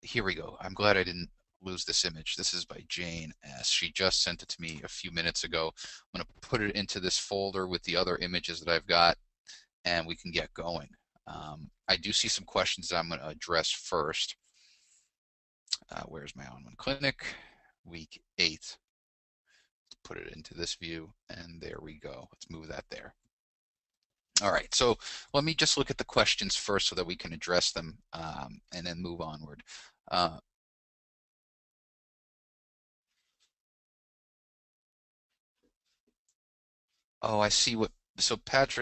here we go. I'm glad I didn't lose this image. This is by Jane S. She just sent it to me a few minutes ago. I'm going to put it into this folder with the other images that I've got, and we can get going. I do see some questions that I'm going to address first. Where's my onOne clinic? Week 8. Let's put it into this view, and there we go. Let's move that there. All right, so let me just look at the questions first so that we can address them and then move onward. Oh, I see what. So Pat's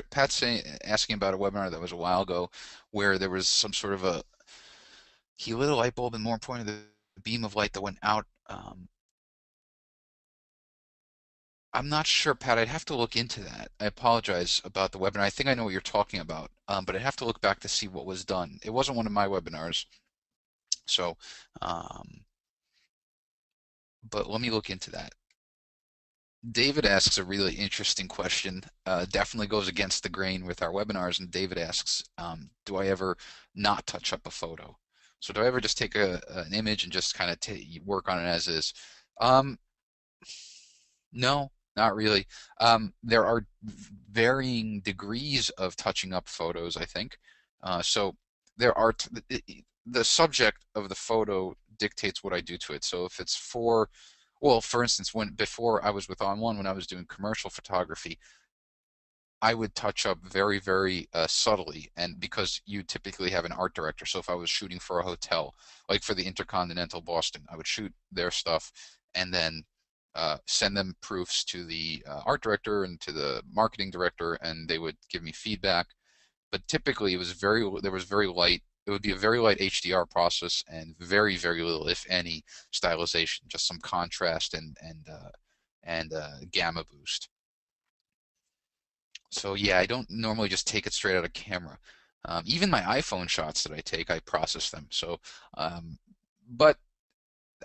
asking about a webinar that was a while ago where there was some sort of he lit a light bulb and more importantly the beam of light that went out. I'm not sure, Pat. I'd have to look into that. I apologize about the webinar. I think I know what you're talking about, but I'd have to look back to see what was done. It wasn't one of my webinars, so but let me look into that. David asks a really interesting question. Definitely goes against the grain with our webinars. And David asks, do I ever not touch up a photo? So do I ever just take an image and just kind of work on it as is? No, not really. There are varying degrees of touching up photos, I think. So there are the subject of the photo dictates what I do to it. So if it's well, for instance, before I was with onOne, when I was doing commercial photography, I would touch up very, very subtly, and because you typically have an art director. So if I was shooting for a hotel, like for the Intercontinental Boston, I would shoot their stuff and then send them proofs to the art director and to the marketing director, and they would give me feedback. But typically, there was very light. It would be a very light HDR process and very, very little, if any, stylization, just some contrast and gamma boost. So yeah, I don't normally just take it straight out of camera. Even my iPhone shots that I take, I process them. So, but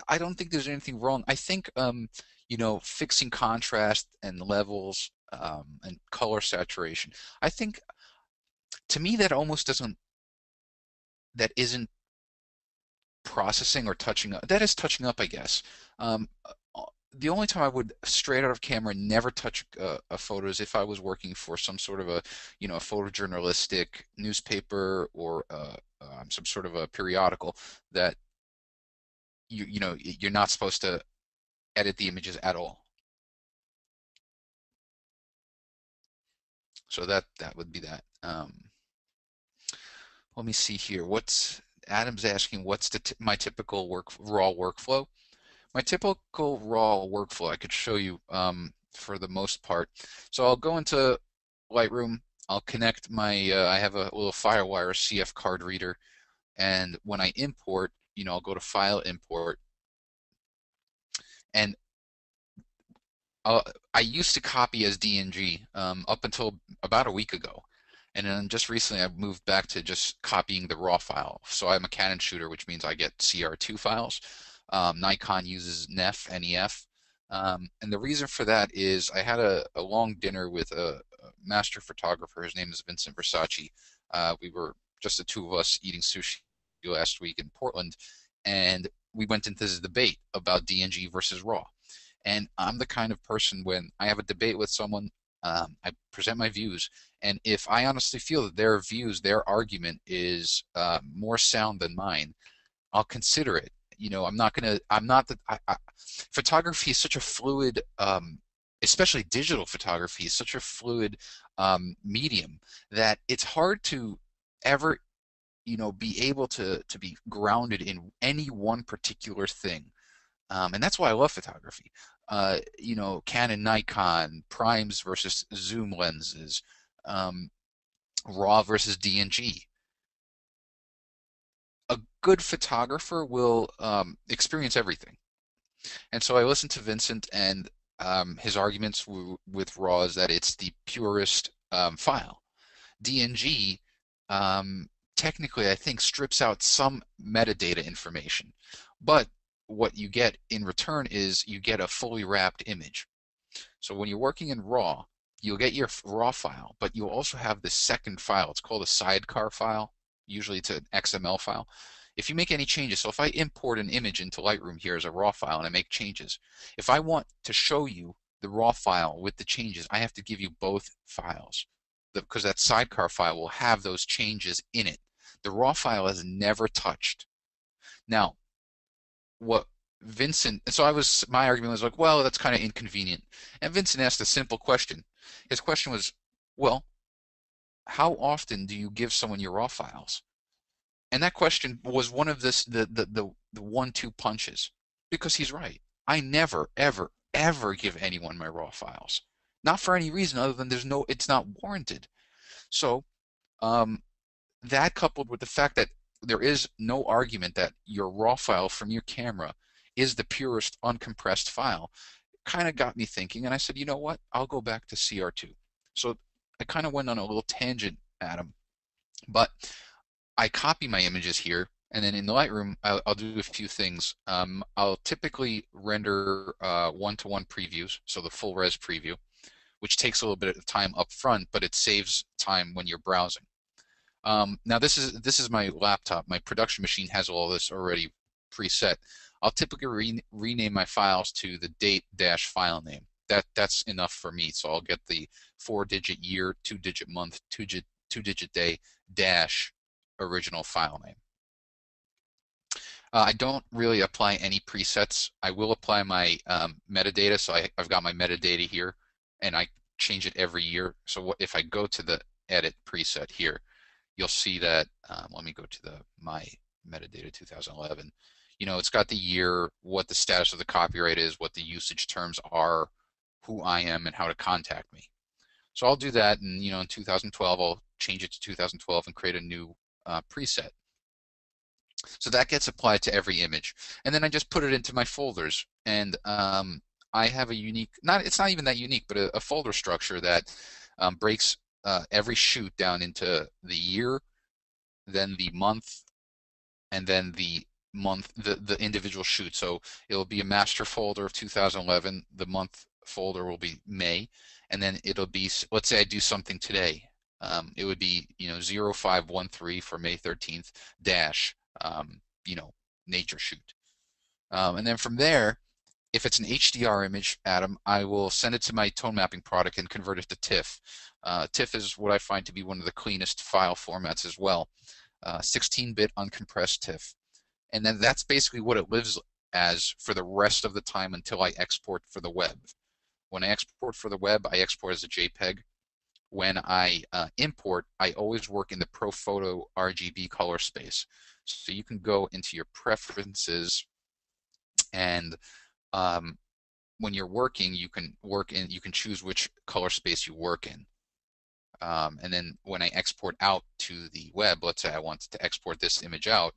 I don't think there's anything wrong. I think fixing contrast and levels and color saturation. I think to me that almost doesn't that isn't processing or touching up. That is touching up, I guess. The only time I would straight out of camera never touch a photo is if I was working for some sort of a photojournalistic newspaper or some sort of a periodical that you're not supposed to edit the images at all. So that would be that. Let me see here. Adam's asking what's my typical raw workflow? My typical raw workflow I could show you for the most part. So I'll go into Lightroom. I'll connect my I have a little FireWire CF card reader, and when I import, I'll go to File, Import, and I used to copy as DNG up until about a week ago. And then just recently I moved back to just copying the raw file. So I'm a Canon shooter, which means I get CR2 files. Nikon uses NEF, NEF. And the reason for that is I had a long dinner with a master photographer. His name is Vincent Versace. We were just the two of us eating sushi last week in Portland. And we went into this debate about DNG versus RAW. And I'm the kind of person when I have a debate with someone, I present my views, and if I honestly feel that their views, their argument is more sound than mine, I'll consider it. I'm not gonna. I'm not the. Photography is such a fluid, especially digital photography is such a fluid medium that it's hard to ever, be able to be grounded in any one particular thing. And that's why I love photography. Canon, Nikon, primes versus zoom lenses, RAW versus DNG. A good photographer will experience everything. And so I listened to Vincent, and his arguments with RAW is that it's the purest file. DNG technically, I think, strips out some metadata information, but what you get in return is you get a fully wrapped image. So when you're working in RAW, you'll get your RAW file, but you'll also have this second file. It's called a sidecar file. Usually it's an XML file. if you make any changes, so if I import an image into Lightroom here as a raw file and I make changes, if I want to show you the raw file with the changes, I have to give you both files because that sidecar file will have those changes in it. The raw file is never touched. Now, what Vincent, and so my argument was like, well, that's kind of inconvenient. And Vincent asked a simple question. His question was, well, how often do you give someone your raw files? And that question was one of the 1-2 punches, because he's right. I never, ever, ever give anyone my raw files. Not for any reason other than it's not warranted. So that coupled with the fact that there is no argument that your raw file from your camera is the purest uncompressed file, kind of got me thinking, and I said, you know what? I'll go back to CR2. So I kind of went on a little tangent, Adam, but I copy my images here, and then in the Lightroom, I'll do a few things. I'll typically render one-to-one previews, so the full res preview, which takes a little bit of time up front, but it saves time when you're browsing. Now this is my laptop. My production machine has all this already preset. I'll typically rename my files to the date-file name. That's enough for me. So I'll get the 4-digit year, 2-digit month, 2-digit day dash original file name. I don't really apply any presets. I will apply my metadata. So I've got my metadata here, and I change it every year. So if I go to the edit preset here, you'll see that, let me go to my metadata 2011. You know, it's got the year, what the status of the copyright is, what the usage terms are, who I am, and how to contact me. So I'll do that, and in 2012, I'll change it to 2012 and create a new preset. So that gets applied to every image. And then I just put it into my folders, and I have a unique, it's not even that unique, but a folder structure that breaks every shoot down into the year, then the month, and then the individual shoot. So it'll be a master folder of 2011. The month folder will be May, and then it'll be, let's say I do something today. It would be 0513 for May 13th dash nature shoot. And then from there, if it's an HDR image, Adam, I will send it to my tone mapping product and convert it to TIFF. TIFF is what I find to be one of the cleanest file formats as well. 16-bit uncompressed TIFF. And then that's basically what it lives as for the rest of the time until I export for the web. When I export for the web, I export as a JPEG. When I import, I always work in the ProPhoto RGB color space. So you can go into your preferences, and when you're working, you can choose which color space you work in. And then when I export out to the web, let's say I wanted to export this image out,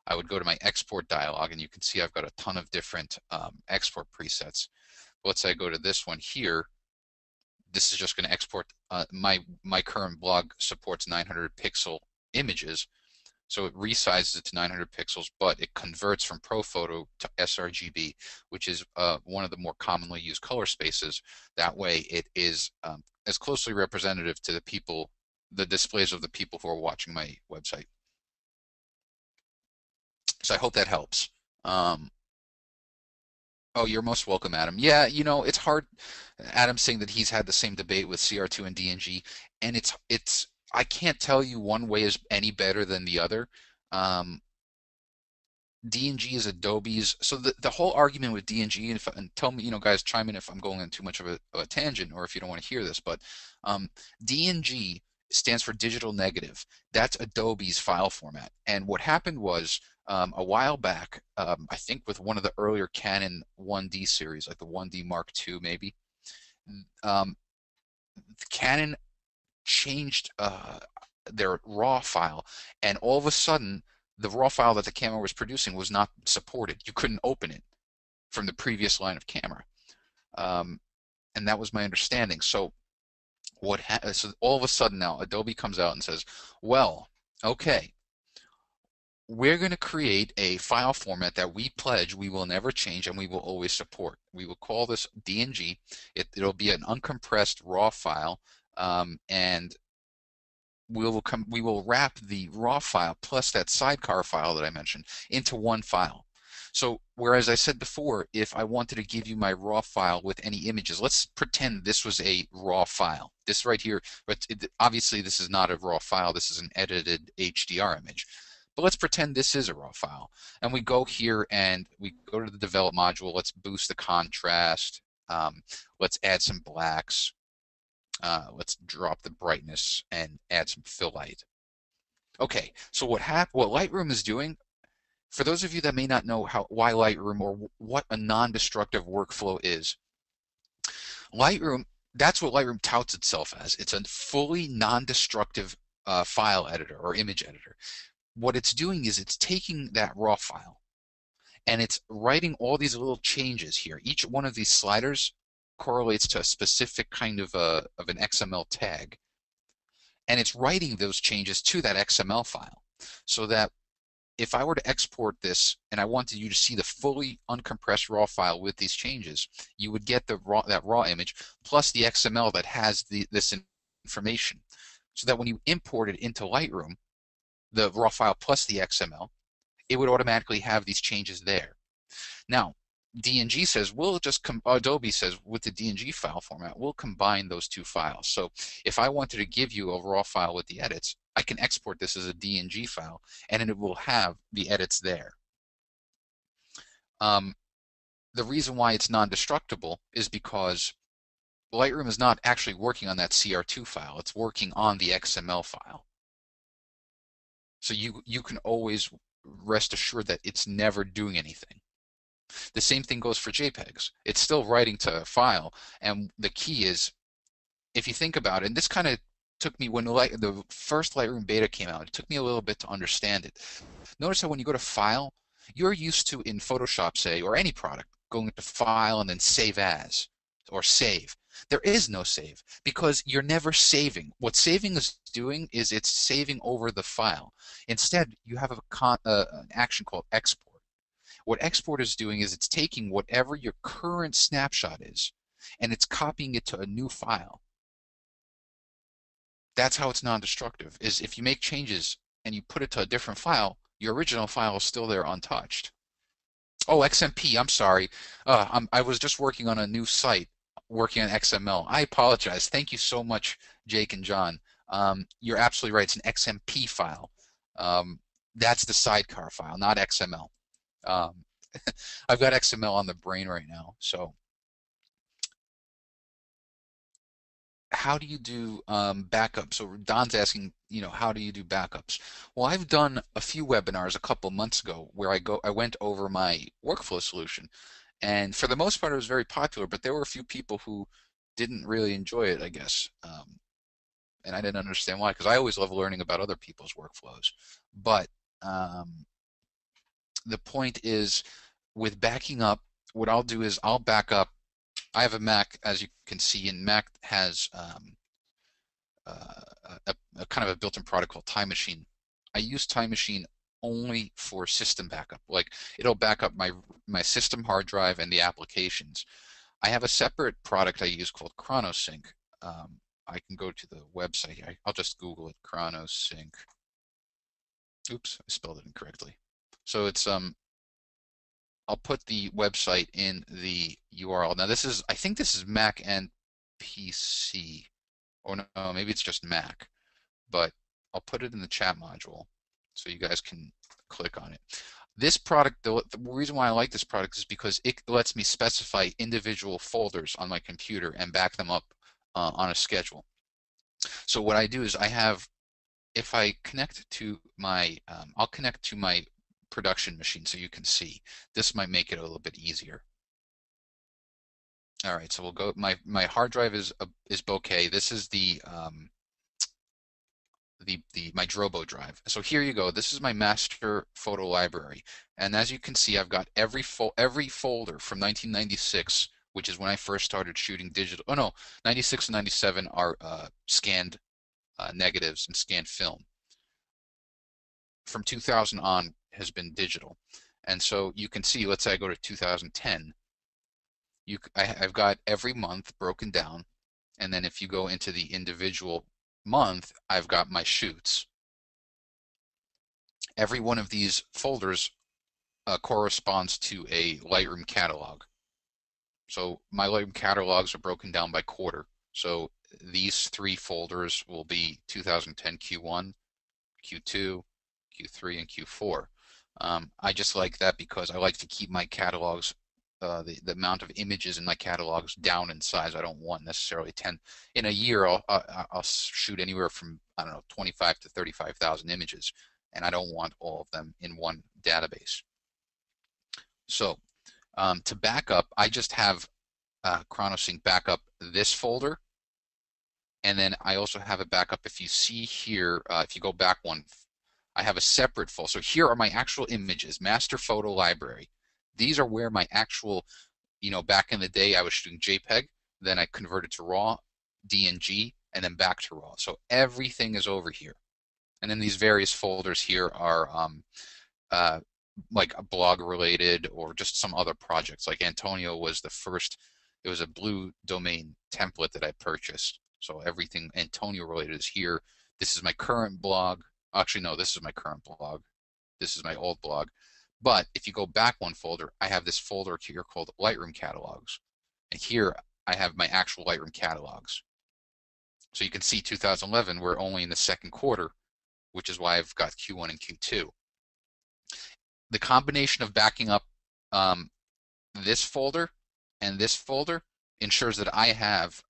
I would go to my export dialog, and you can see I've got a ton of different export presets. Let's say I go to this one here. This is just going to export. My current blog supports 900 pixel images, so it resizes it to 900 pixels, but it converts from ProPhoto to sRGB, which is one of the more commonly used color spaces. That way, it is as closely representative to the displays of the people who are watching my website. So I hope that helps. Oh, you're most welcome, Adam. Yeah, it's hard. Adam's saying that he's had the same debate with CR2 and DNG, and I can't tell you one way is any better than the other. DNG is Adobe's. So the whole argument with DNG, and tell me, guys, chime in if I'm going on too much of a tangent, or if you don't want to hear this, but DNG stands for digital negative. That's Adobe's file format. And what happened was, a while back, I think with one of the earlier Canon 1D series, like the 1D Mark II maybe, Canon changed their RAW file, and all of a sudden, the RAW file that the camera was producing was not supported. You couldn't open it from the previous line of camera, and that was my understanding. So so all of a sudden now, Adobe comes out and says, well, okay, we're going to create a file format that we pledge we will never change and we will always support. We will call this DNG. It'll be an uncompressed RAW file, and we will wrap the raw file plus that sidecar file that I mentioned into one file. So whereas I said before, if I wanted to give you my raw file with any images, let's pretend this was a raw file. This right here, but obviously this is not a raw file. This is an edited HDR image. But let's pretend this is a raw file. And we go here and we go to the develop module. Let's boost the contrast. Let's add some blacks. Let's drop the brightness and add some fill light. Okay, so what Lightroom is doing, for those of you that may not know why Lightroom or what a non-destructive workflow is, Lightroom, that's what Lightroom touts itself as. It's a fully non-destructive file editor or image editor. What it's doing is it's taking that raw file and it's writing all these little changes here. Each one of these sliders correlates to a specific kind of an XML tag. And it's writing those changes to that XML file so that if I were to export this and I wanted you to see the fully uncompressed raw file with these changes, you would get that raw image plus the XML that has this information. So that when you import it into Lightroom, the raw file plus the XML, it would automatically have these changes there. Now, DNG says Adobe says with the DNG file format, we'll combine those two files. So if I wanted to give you a raw file with the edits, I can export this as a DNG file, and it will have the edits there. The reason why it's non-destructible is because Lightroom is not actually working on that CR2 file. It's working on the XML file. So you can always rest assured that it's never doing anything. The same thing goes for JPEGs. It's still writing to a file, and the key is, if you think about it, and this kind of took me when the first Lightroom beta came out, it took me a little bit to understand it. Notice how when you go to File, you're used to in Photoshop, say, or any product, going to File and then Save As, or Save. There is no save because you're never saving. What saving is doing is it's saving over the file. Instead, you have an action called export. What export is doing is it's taking whatever your current snapshot is and it's copying it to a new file. That's how it's non-destructive, is if you make changes and you put it to a different file, your original file is still there untouched. Oh, XMP, I'm sorry. I was just working on a new site working on XML. I apologize. Thank you so much, Jake and John. You're absolutely right. It's an XMP file. That's the sidecar file, not XML. I've got XML on the brain right now. So how do you do backups? So Don's asking, how do you do backups? Well, I've done a few webinars a couple months ago where I went over my workflow solution. And for the most part, it was very popular, but there were a few people who didn't really enjoy it, I guess. And I didn't understand why, because I always love learning about other people's workflows. But the point is, with backing up, what I'll do is I'll back up. I have a Mac, as you can see, and Mac has a kind of a built-in product called Time Machine. I use Time Machine only for system backup. Like, it'll back up my system hard drive and the applications. I have a separate product I use called ChronoSync. I can go to the website here. I'll just Google it, ChronoSync. Oops, I spelled it incorrectly. So it's I'll put the website in the URL. Now this is, I think this is Mac and PC. Oh no, maybe it's just Mac. But I'll put it in the chat module so you guys can click on it. This product, the reason why I like this product is because it lets me specify individual folders on my computer and back them up on a schedule. So what I do is if I connect to my, I'll connect to my production machine so you can see. This might make it a little bit easier. All right, so we'll go. My hard drive is bokeh. This is my Drobo drive. So here you go. This is my master photo library, and as you can see, I've got every folder from 1996, which is when I first started shooting digital. Oh no, 96 and 97 are scanned negatives and scanned film. From 2000 on has been digital, and so you can see. Let's say I go to 2010. I've got every month broken down, and then if you go into the individual month, I've got my shoots. Every one of these folders corresponds to a Lightroom catalog. So my Lightroom catalogs are broken down by quarter. So these three folders will be 2010 Q1, Q2, Q3, and Q4. I just like that because I like to keep my catalogs, the amount of images in my catalogs down in size. I don't want necessarily 10. In a year, I'll shoot anywhere from, I don't know, 25 to 35,000 images, and I don't want all of them in one database. So to back up, I just have ChronoSync backup this folder, and then I also have a backup. If you see here, if you go back one, I have a separate folder. So here are my actual images, master photo library. These are where my actual, back in the day I was shooting JPEG, then I converted to RAW, DNG, and then back to RAW. So everything is over here. And then these various folders here are like blog related or just some other projects. Like Antonio was the first, it was a blue domain template that I purchased. So everything Antonio related is here. This is my current blog. Actually, no, this is my current blog. This is my old blog. But if you go back one folder, I have this folder here called Lightroom Catalogs. And here I have my actual Lightroom catalogs. So you can see 2011, we're only in the second quarter, which is why I've got Q1 and Q2. The combination of backing up this folder and this folder ensures that I have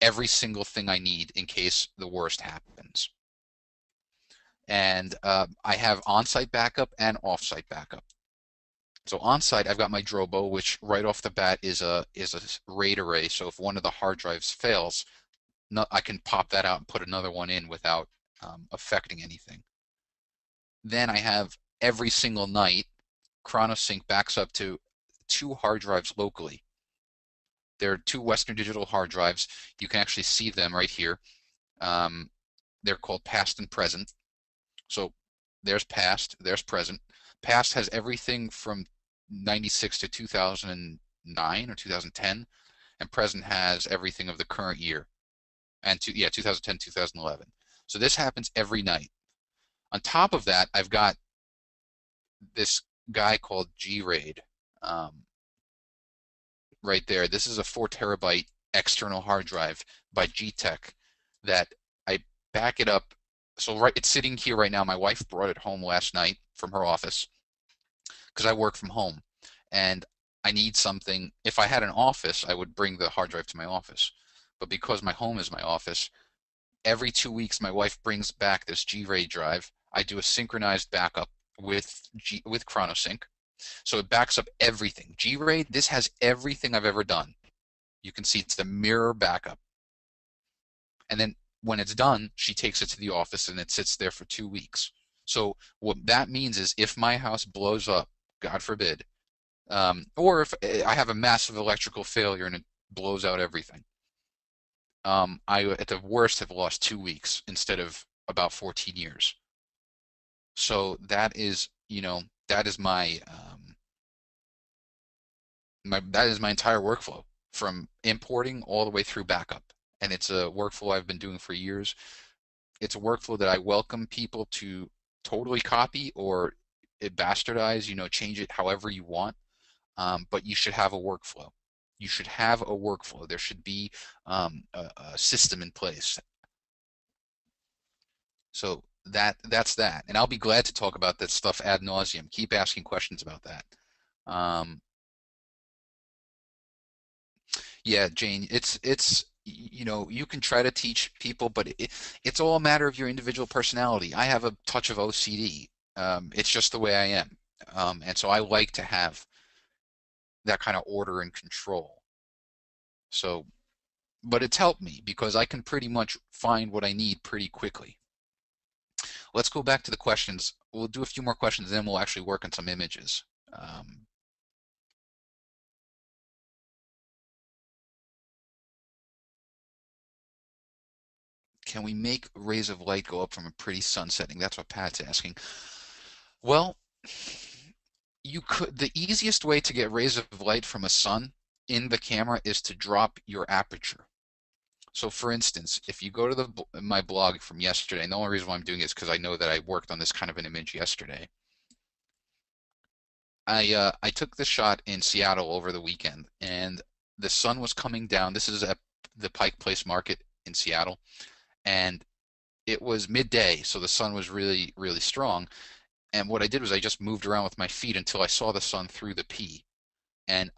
every single thing I need in case the worst happens. And I have on-site backup and off-site backup. So on-site, I've got my Drobo, which right off the bat is a RAID array. So if one of the hard drives fails, I can pop that out and put another one in without affecting anything. Then I have every single night, ChronoSync backs up to 2 hard drives locally. There are 2 Western Digital hard drives. You can actually see them right here. They're called past and present. So there's past, there's present. Past has everything from 96 to 2009 or 2010, and present has everything of the current year. And 2010, 2011. So this happens every night. On top of that, I've got this guy called G-RAID right there. This is a 4 terabyte external hard drive by G-Tech that I back it up. So it's sitting here right now. My wife brought it home last night from her office because I work from home, and I need something. If I had an office, I would bring the hard drive to my office. But because my home is my office, every 2 weeks my wife brings back this G-RAID drive. I do a synchronized backup with ChronoSync. So it backs up everything. G-RAID, this has everything I've ever done. You can see it's the mirror backup. And then when it's done, she takes it to the office and it sits there for 2 weeks. So what that means is if my house blows up, God forbid, or if I have a massive electrical failure and it blows out everything, I at the worst have lost 2 weeks instead of about 14 years. So that is, that is my that is my entire workflow from importing all the way through backup. And it's a workflow I've been doing for years. It's a workflow that I welcome people to totally copy or bastardize, change it however you want. But you should have a workflow. You should have a workflow. There should be a system in place. So that's that. And I'll be glad to talk about that stuff ad nauseum. Keep asking questions about that. Yeah, Jane, it's you can try to teach people, but it's all a matter of your individual personality. I have a touch of OCD. It's just the way I am. And so I like to have that kind of order and control. So, but it's helped me because I can pretty much find what I need pretty quickly. Let's go back to the questions. We'll do a few more questions, and then we'll actually work on some images. Can we make rays of light go up from a pretty sun setting? That's what Pat's asking. Well, you could. The easiest way to get rays of light from a sun in the camera is to drop your aperture. So for instance, if you go to my blog from yesterday, and the only reason why I'm doing it is because I know that I worked on this kind of an image yesterday. I took this shot in Seattle over the weekend, and the sun was coming down. This is at the Pike Place Market in Seattle, and it was midday, so the sun was really, really strong. And what I did was I just moved around with my feet until I saw the sun through the P. And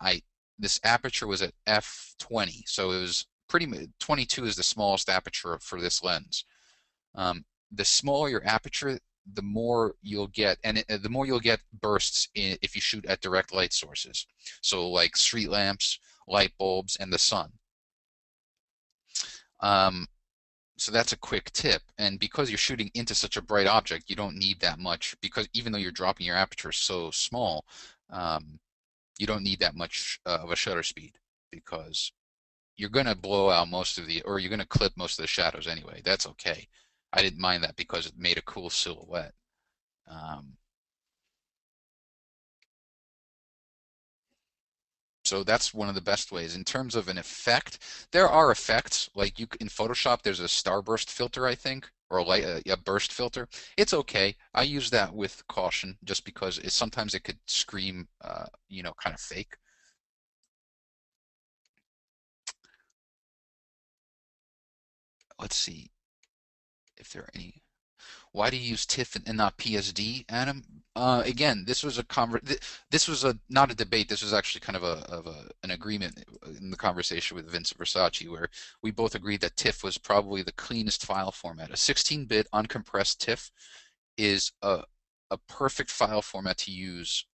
this aperture was at f20, so it was 22 is the smallest aperture for this lens. The smaller your aperture, the more you'll get, and the more you'll get bursts if you shoot at direct light sources. So like street lamps, light bulbs, and the sun. Um, so that's a quick tip. And because you're shooting into such a bright object, you don't need that much, because even though you're dropping your aperture so small, you don't need that much of a shutter speed, because you're going to blow out most of or you're going to clip most of the shadows anyway. That's okay. I didn't mind that because it made a cool silhouette. Um, so that's one of the best ways. In terms of an effect, there are effects. Like in Photoshop, there's a starburst filter, I think, or a burst filter. It's okay. I use that with caution, just because sometimes it could scream, kind of fake. Let's see if there are any. Why do you use TIFF and not PSD, Adam? Again, this was not a debate. This was actually kind of an agreement in the conversation with Vince Versace, where we both agreed that TIFF was probably the cleanest file format. A 16-bit uncompressed TIFF is a perfect file format to use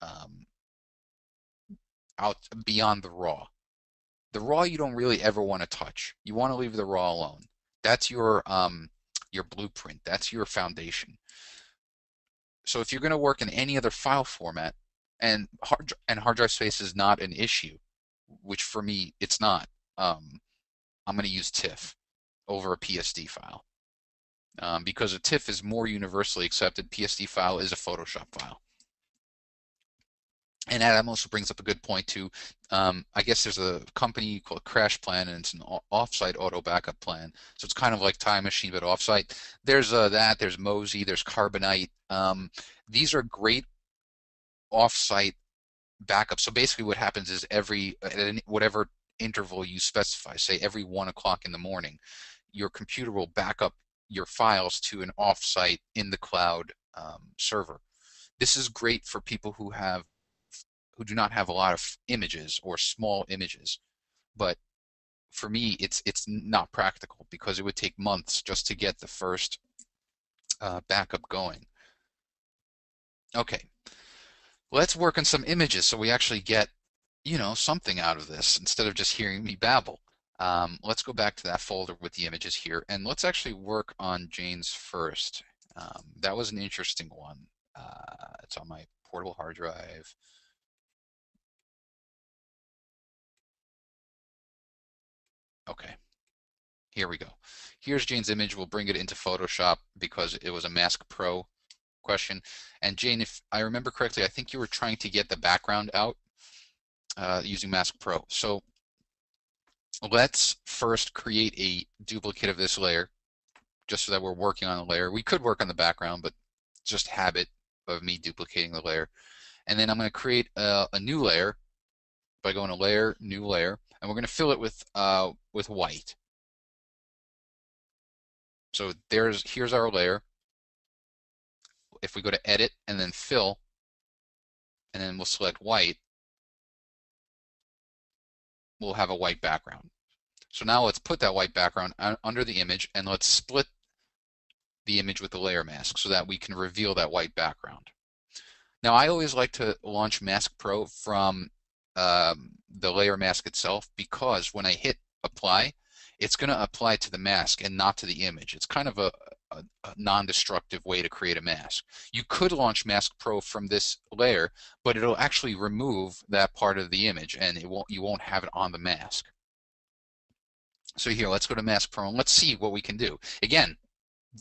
out beyond the RAW. The RAW you don't really ever want to touch. You want to leave the RAW alone. That's your blueprint. That's your foundation. So if you're going to work in any other file format, and hard drive space is not an issue, which for me it's not, I'm going to use TIFF over a PSD file, because a TIFF is more universally accepted. PSD file is a Photoshop file. And Adam also brings up a good point too. I guess there's a company called Crash Plan, and it's an offsite auto backup plan. So it's kind of like Time Machine, but offsite. There's there's Mosey, there's Carbonite. These are great offsite backups. So basically what happens is whatever interval you specify, say every 1 o'clock in the morning, your computer will back up your files to an offsite in the cloud server. This is great for people who do not have a lot of images or small images. But for me, it's not practical, because it would take months just to get the first backup going. Okay, let's work on some images so we actually get, something out of this instead of just hearing me babble. Let's go back to that folder with the images here, and let's actually work on Jane's first. That was an interesting one. It's on my portable hard drive. Okay, here we go. Here's Jane's image. We'll bring it into Photoshop because it was a Mask Pro question. And Jane, if I remember correctly, I think you were trying to get the background out using Mask Pro. So let's first create a duplicate of this layer, just so that we're working on a layer. We could work on the background, but just habit of me duplicating the layer. And then I'm going to create a new layer by going to Layer, New Layer, and we're going to fill it with white. So here's our layer. If we go to Edit and then Fill, and then we'll select white, we'll have a white background. So now let's put that white background under the image, and let's split the image with the layer mask so that we can reveal that white background. Now I always like to launch Mask Pro from the layer mask itself, because when I hit apply, it's going to apply to the mask and not to the image. It's kind of a non-destructive way to create a mask. You could launch Mask Pro from this layer, but it'll actually remove that part of the image, and you won't have it on the mask. So here, let's go to Mask Pro and let's see what we can do. Again,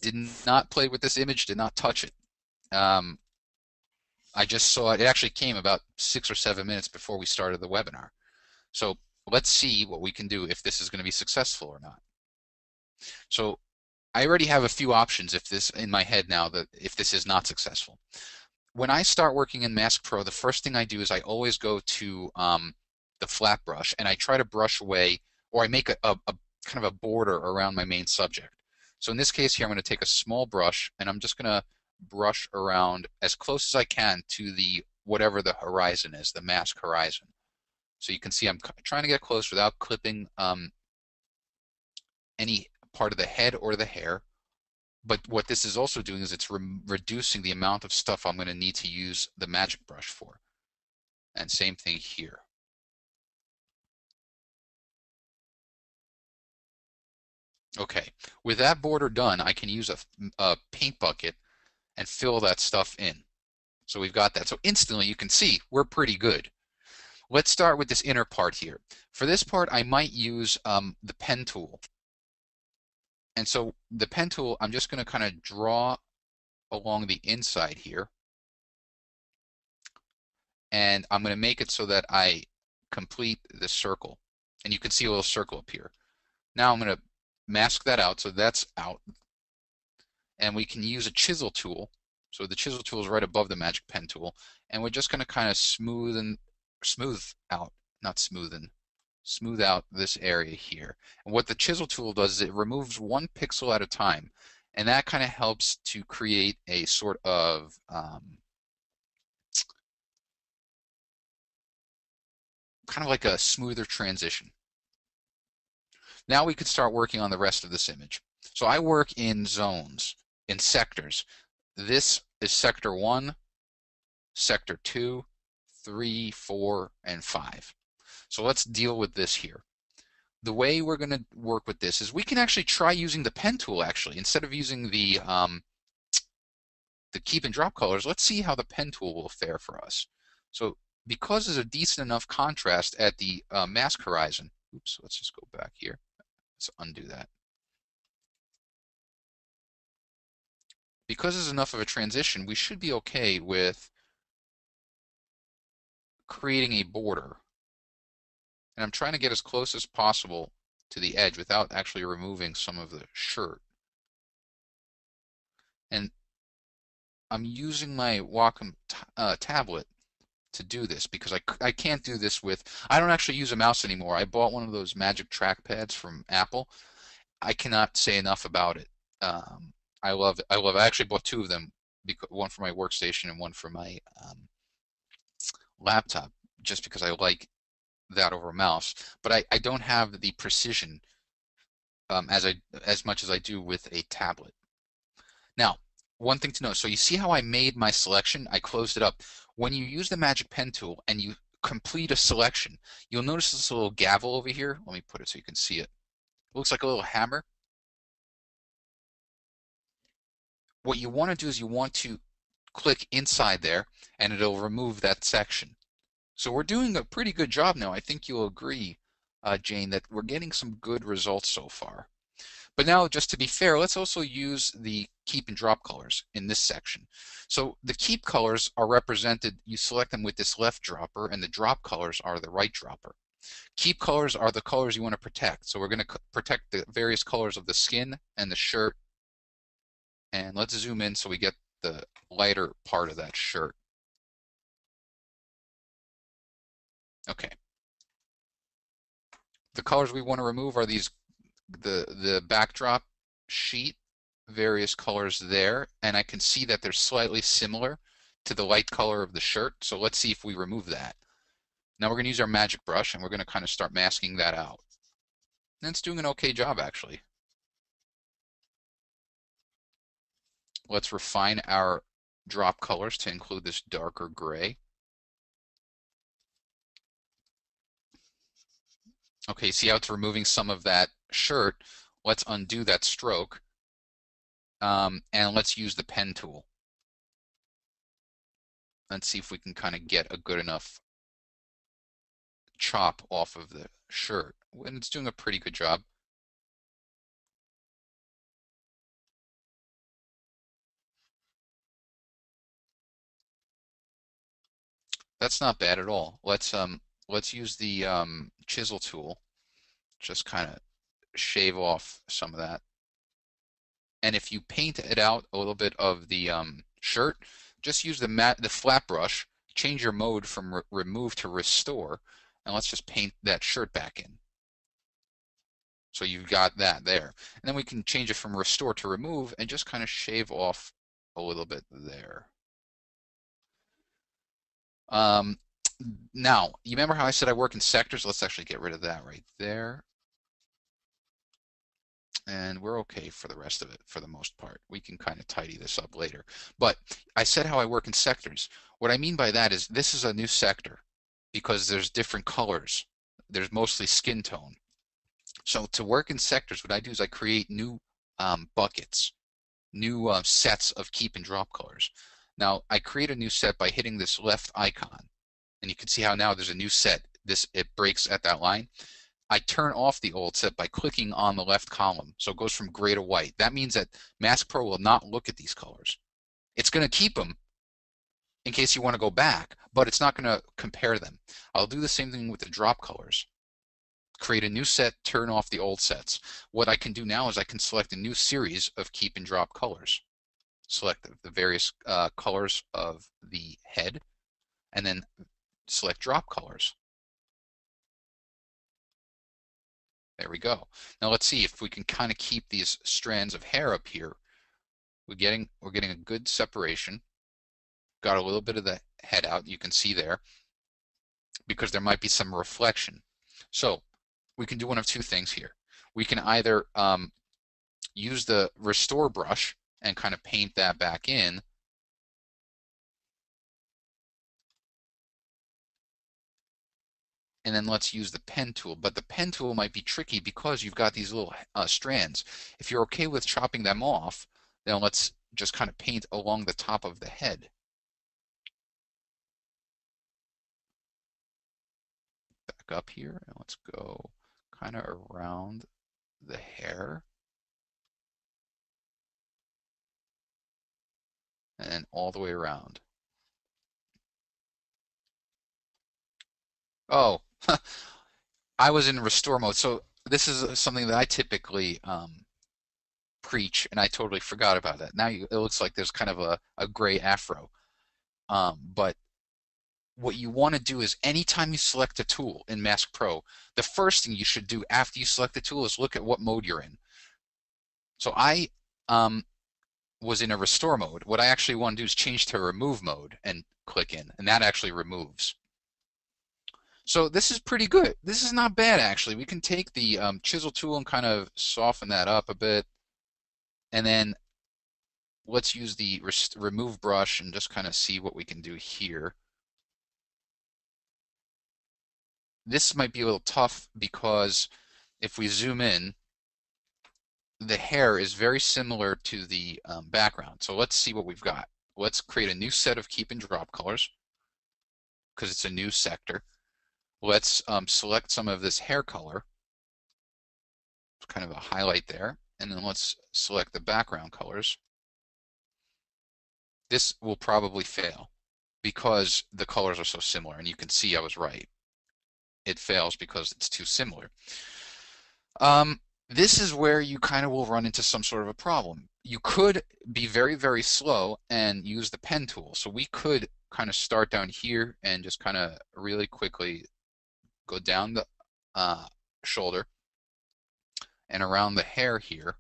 did not play with this image, did not touch it. I just saw it. It actually came about 6 or 7 minutes before we started the webinar. So let's see what we can do, if this is going to be successful or not. So I already have a few options if this in my head now that if this is not successful. When I start working in Mask Pro, the first thing I do is I always go to the flat brush and I try to brush away, or I make a kind of a border around my main subject. So in this case here, I'm going to take a small brush and I'm just going to brush around as close as I can to the whatever the horizon is, the mask horizon. So you can see I'm trying to get close without clipping any part of the head or the hair. But what this is also doing is it's reducing the amount of stuff I'm going to need to use the magic brush for. And same thing here. Okay, with that border done, I can use a paint bucket and fill that stuff in. So we've got that. So instantly you can see we're pretty good. Let's start with this inner part here. For this part, I might use the pen tool. And so the pen tool, I'm just going to kind of draw along the inside here. And I'm going to make it so that I complete this circle. And you can see a little circle up here. Now I'm going to mask that out, so that's out. And we can use a chisel tool. So the chisel tool is right above the magic pen tool. And we're just going to kind of smooth out this area here. And what the chisel tool does is it removes one pixel at a time. And that kind of helps to create a sort of kind of like a smoother transition. Now we could start working on the rest of this image. So I work in zones, in sectors. This is sector 1, sector 2, 3, 4, and 5. So let's deal with this here. The way we're going to work with this is we can actually try using the pen tool actually. Instead of using the keep and drop colors, let's see how the pen tool will fare for us. So because there's a decent enough contrast at the mask horizon, oops, let's just go back here. Let's undo that. Because there's enough of a transition, we should be okay with creating a border. And I'm trying to get as close as possible to the edge without actually removing some of the shirt. And I'm using my Wacom tablet to do this because I can't do this with, I don't actually use a mouse anymore. I bought one of those magic trackpads from Apple. I cannot say enough about it. I love it. I actually bought two of them, one for my workstation and one for my laptop, just because I like that over a mouse. But I don't have the precision as much as I do with a tablet. Now, one thing to know, so you see how I made my selection? I closed it up. When you use the Magic Pen tool and you complete a selection, you'll notice this little gavel over here. Let me put it so you can see it. It looks like a little hammer. What you want to do is you want to click inside there and it'll remove that section. So we're doing a pretty good job now. I think you'll agree, Jane, that we're getting some good results so far. But now, just to be fair, let's also use the keep and drop colors in this section. So the keep colors are represented, you select them with this left dropper, and the drop colors are the right dropper. Keep colors are the colors you want to protect. So we're going to protect the various colors of the skin and the shirt. And let's zoom in so we get the lighter part of that shirt. Okay. The colors we want to remove are these the backdrop sheet, various colors there, and I can see that they're slightly similar to the light color of the shirt. So let's see if we remove that. Now we're going to use our magic brush and we're going to kind of start masking that out. And it's doing an okay job actually. Let's refine our drop colors to include this darker gray. Okay, see how it's removing some of that shirt? Let's undo that stroke. And let's use the pen tool. Let's see if we can kind of get a good enough chop off of the shirt. And it's doing a pretty good job. That's not bad at all. Let's use the chisel tool. Just kind of shave off some of that. And if you paint it out a little bit of the shirt, just use the flat brush, change your mode from remove to restore, and let's just paint that shirt back in. So you've got that there. And then we can change it from restore to remove and just kind of shave off a little bit there. Um, Now, you remember how I said I work in sectors? Let's actually get rid of that right there. And we're okay for the rest of it for the most part. We can kind of tidy this up later. But I said how I work in sectors. What I mean by that is this is a new sector because there's different colors. There's mostly skin tone. So to work in sectors, what I do is I create new buckets, new sets of keep and drop colors. Now, I create a new set by hitting this left icon. And you can see how now there's a new set. It breaks at that line. I turn off the old set by clicking on the left column. So it goes from gray to white. That means that Mask Pro will not look at these colors. It's going to keep them in case you want to go back, but it's not going to compare them. I'll do the same thing with the drop colors. Create a new set, turn off the old sets. What I can do now is I can select a new series of keep and drop colors. Select the various colors of the head, and then select drop colors. There we go. Now let's see if we can kind of keep these strands of hair up here. We're getting a good separation. Got a little bit of the head out, you can see there, because there might be some reflection. So we can do one of two things here. We can either use the restore brush and kind of paint that back in, and then let's use the pen tool. But the pen tool might be tricky because you've got these little strands. If you're okay with chopping them off, then let's just kind of paint along the top of the head. Back up here, and let's go kind of around the hair. And then all the way around. Oh, I was in restore mode. So this is something that I typically preach, and I totally forgot about that. Now it looks like there's kind of a gray afro. But what you want to do is anytime you select a tool in Mask Pro, the first thing you should do after you select the tool is look at what mode you're in. So I was in a restore mode. What I actually want to do is change to remove mode and click in, and that actually removes. So this is pretty good. This is not bad, actually. We can take the chisel tool and kind of soften that up a bit. And then let's use the remove brush and just kind of see what we can do here. This might be a little tough because if we zoom in, the hair is very similar to the background. So let's see what we've got. Let's create a new set of keep and drop colors because it's a new sector. Let's select some of this hair color, kind of a highlight there, and then let's select the background colors. This will probably fail because the colors are so similar, and you can see I was right. It fails because it's too similar. This is where you kind of will run into some sort of a problem. You could be very, very slow and use the pen tool. So we could kind of start down here and just kind of really quickly go down the shoulder and around the hair here.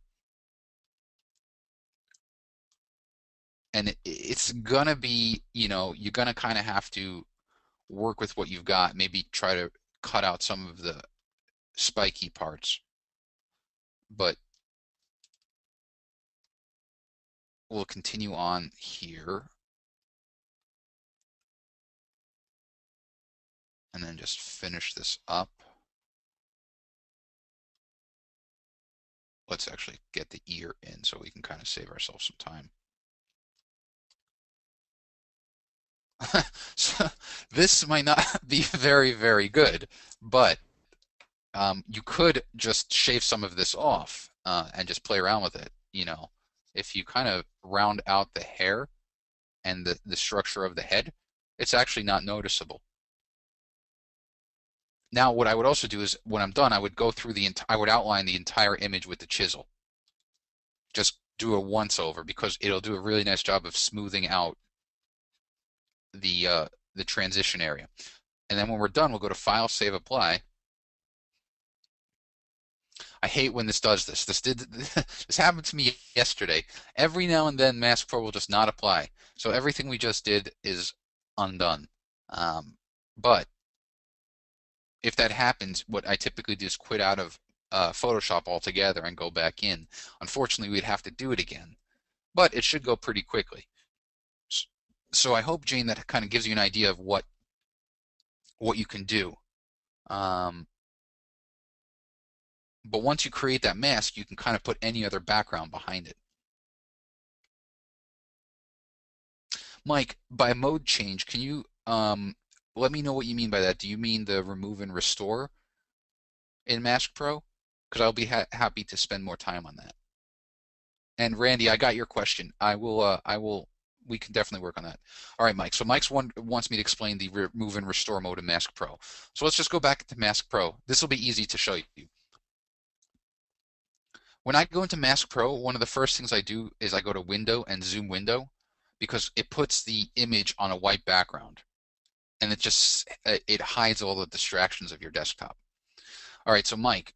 And it's gonna be, you're gonna kind of have to work with what you've got. Maybe try to cut out some of the spiky parts. But we'll continue on here. And then just finish this up. Let's actually get the ear in so we can kind of save ourselves some time. So this might not be very, very good, but you could just shave some of this off and just play around with it. If you kind of round out the hair and the structure of the head, it's actually not noticeable. Now, what I would also do is when I'm done, I would go through I would outline the entire image with the chisel. Just do a once over because it'll do a really nice job of smoothing out the transition area. And then when we're done, we'll go to File, Save, Apply. I hate when this does this. This happened to me yesterday. Every now and then, Mask Pro will just not apply. So everything we just did is undone. But if that happens, what I typically do is quit out of Photoshop altogether and go back in. Unfortunately, we'd have to do it again, but it should go pretty quickly. So I hope, Jane, that kind of gives you an idea of what you can do. But once you create that mask, you can kind of put any other background behind it. Mike, by mode change, can you let me know what you mean by that? Do you mean the remove and restore in Mask Pro? Because I'll be happy to spend more time on that. And Randy, I got your question. We can definitely work on that. All right, Mike. So Mike's wants me to explain the remove and restore mode in Mask Pro. So let's just go back to Mask Pro. This will be easy to show you. When I go into Mask Pro, one of the first things I do is I go to Window and Zoom Window because it puts the image on a white background and it hides all the distractions of your desktop. All right, so Mike,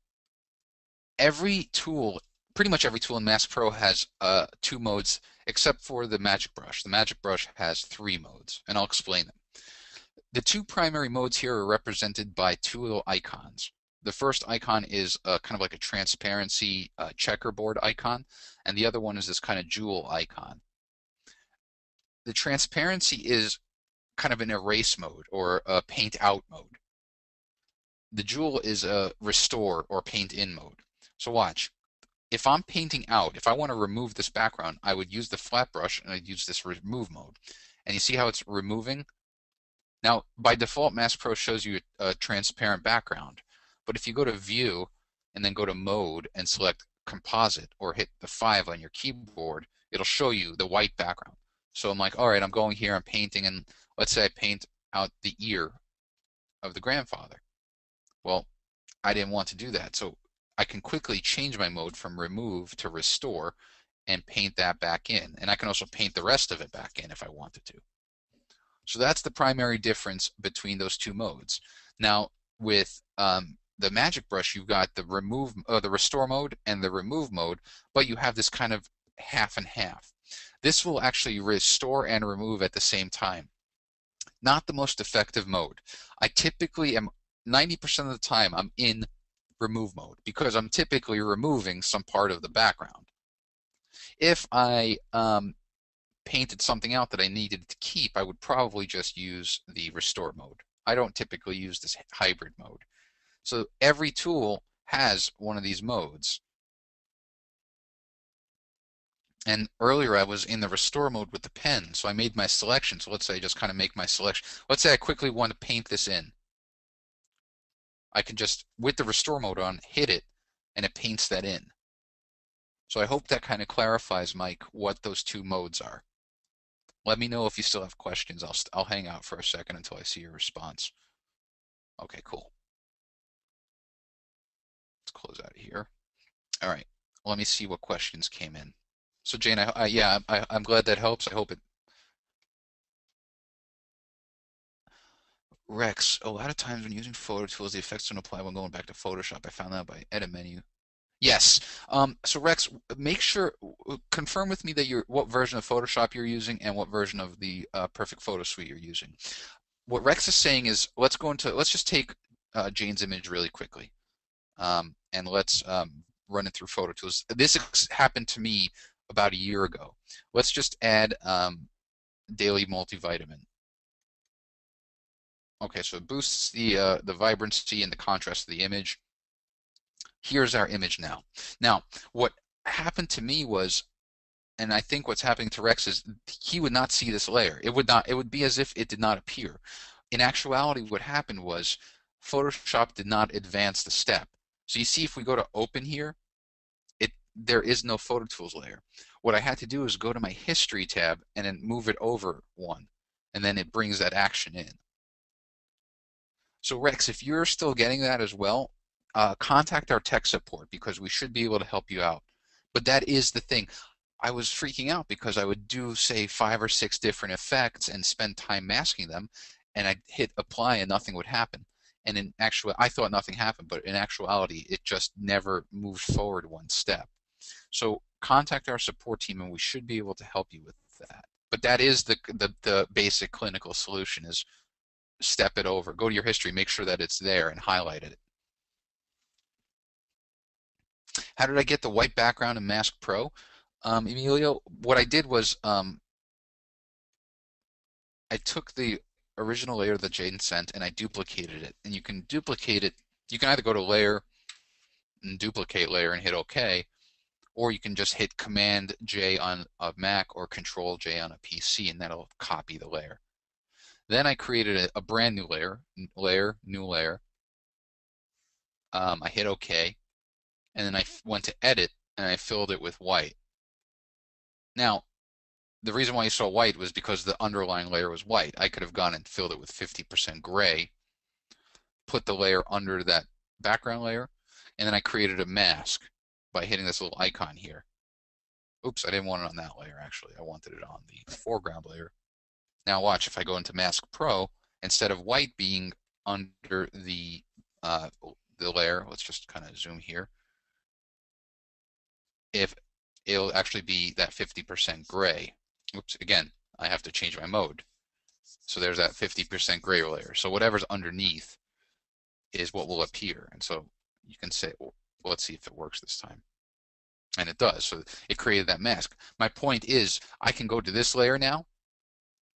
pretty much every tool in Mask Pro has 2 modes except for the Magic Brush. The Magic Brush has 3 modes, and I'll explain them. The 2 primary modes here are represented by 2 little icons. The first icon is kind of like a transparency checkerboard icon, and the other one is this kind of jewel icon. The transparency is kind of an erase mode or a paint out mode. The jewel is a restore or paint in mode. So watch. If I'm painting out, if I want to remove this background, I would use the flat brush and I'd use this remove mode. And you see how it's removing? Now, by default, Mask Pro shows you a transparent background. But if you go to View and then go to Mode and select Composite or hit the 5 on your keyboard, it'll show you the white background. So I'm like, all right, I'm going here, I'm painting, and let's say I paint out the ear of the grandfather. Well, I didn't want to do that, so I can quickly change my mode from remove to restore and paint that back in. And I can also paint the rest of it back in if I wanted to. So that's the primary difference between those 2 modes. Now, with the Magic Brush, you've got the restore mode and the remove mode, but you have this kind of half and half. This will actually restore and remove at the same time. Not the most effective mode. I typically am 90% of the time I'm in remove mode because I'm typically removing some part of the background. If I painted something out that I needed to keep, I would probably just use the restore mode. I don't typically use this hybrid mode. So every tool has one of these modes. And earlier I was in the restore mode with the pen, so I made my selection. So let's say I just kind of make my selection. Let's say I quickly want to paint this in. I can just, with the restore mode on, hit it, and it paints that in. So I hope that kind of clarifies, Mike, what those 2 modes are. Let me know if you still have questions. I'll hang out for a second until I see your response. Okay, cool. Let's close out of here. All right, let me see what questions came in. So Jane, I'm glad that helps. I hope it. Rex, a lot of times when using photo tools, the effects don't apply when going back to Photoshop. I found that by edit menu. Yes. So Rex, make sure, confirm with me that what version of Photoshop you're using and what version of the Perfect Photo Suite you're using. What Rex is saying is, let's just take Jane's image really quickly, and let's run it through Photo Tools. This happened to me about a year ago. Let's just add Daily Multivitamin. Okay, so it boosts the vibrancy and the contrast of the image. Here's our image now. Now, what happened to me was, and I think what's happening to Rex is he would not see this layer. It would be as if it did not appear. In actuality, what happened was Photoshop did not advance the step. So you see, if we go to open here, there is no Photo Tools layer. What I had to do is go to my History tab and then move it over 1, and then it brings that action in. So Rex, if you're still getting that as well, contact our tech support because we should be able to help you out. But that is the thing. I was freaking out because I would do, say, 5 or 6 different effects and spend time masking them, and I'd hit apply and nothing would happen. And in actual, I thought nothing happened, but in actuality, it just never moved forward one step. So contact our support team, and we should be able to help you with that. But that is the basic clinical solution: is step it over, go to your history, make sure that it's there, and highlight it. How did I get the white background in Mask Pro? Emilio, what I did was I took the original layer that Jaden sent and I duplicated it. And you can duplicate it. You can either go to Layer and Duplicate Layer and hit OK, or you can just hit Command J on a Mac or Control J on a PC, and that'll copy the layer. Then I created a brand new layer, New Layer. I hit OK, and then I went to Edit and I filled it with white. Now, the reason why you saw white was because the underlying layer was white. I could have gone and filled it with 50% gray, put the layer under that background layer, and then I created a mask by hitting this little icon here. Oops, I didn't want it on that layer, actually. I wanted it on the foreground layer. Now watch, if I go into Mask Pro, instead of white being under the layer, let's just kind of zoom here, if it'll actually be that 50% gray. Oops, again, I have to change my mode. So there's that 50% gray layer. So whatever's underneath is what will appear. And so you can say, well, let's see if it works this time. And it does. So it created that mask. My point is, I can go to this layer now,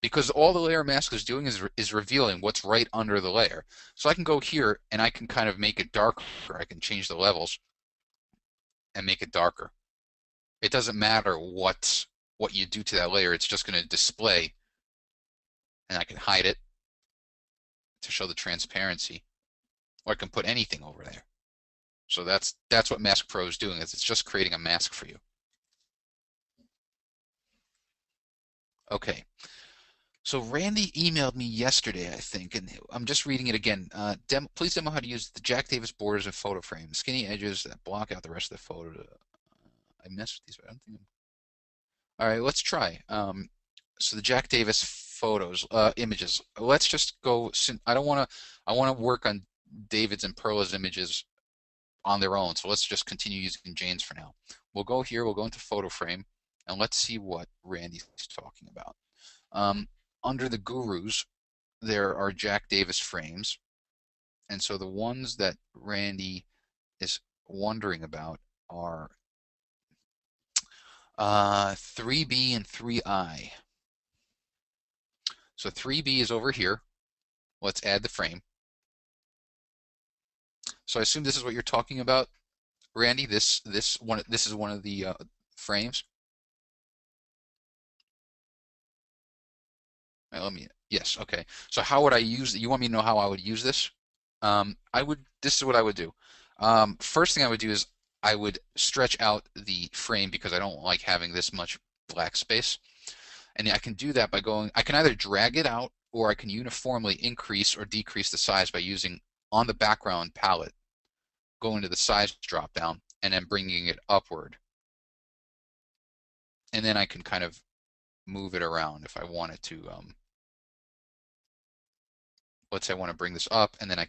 because all the layer mask is doing is revealing what's right under the layer. So I can go here and I can kind of make it darker. I can change the levels and make it darker. It doesn't matter what you do to that layer. It's just going to display, and I can hide it to show the transparency, or I can put anything over there. So that's what Mask Pro is doing, is it's just creating a mask for you. Okay. So Randy emailed me yesterday, I think, and I'm just reading it again. Please demo how to use the Jack Davis borders and photo frame, skinny edges that block out the rest of the photo. I messed with these, but I don't think. All right, let's try. So the Jack Davis photos, images. Let's just go. I don't want to. I want to work on David's and Perla's images on their own. So let's just continue using Jane's for now. We'll go here. We'll go into photo frame, and let's see what Randy's talking about. Under the gurus, there are Jack Davis frames, and so the ones that Randy is wondering about are 3B and 3I. So 3B is over here. Let's add the frame. So I assume this is what you're talking about, Randy. This is one of the frames. Yes, okay. So how would I use it? You want me to know how I would use this? This is what I would do. First thing I would do is I would stretch out the frame because I don't like having this much black space. And I can do that by I can either drag it out or I can uniformly increase or decrease the size by using on the background palette, going to the size drop down and then bringing it upward. And then I can kind of move it around if I wanted to. Let's say I want to bring this up, and then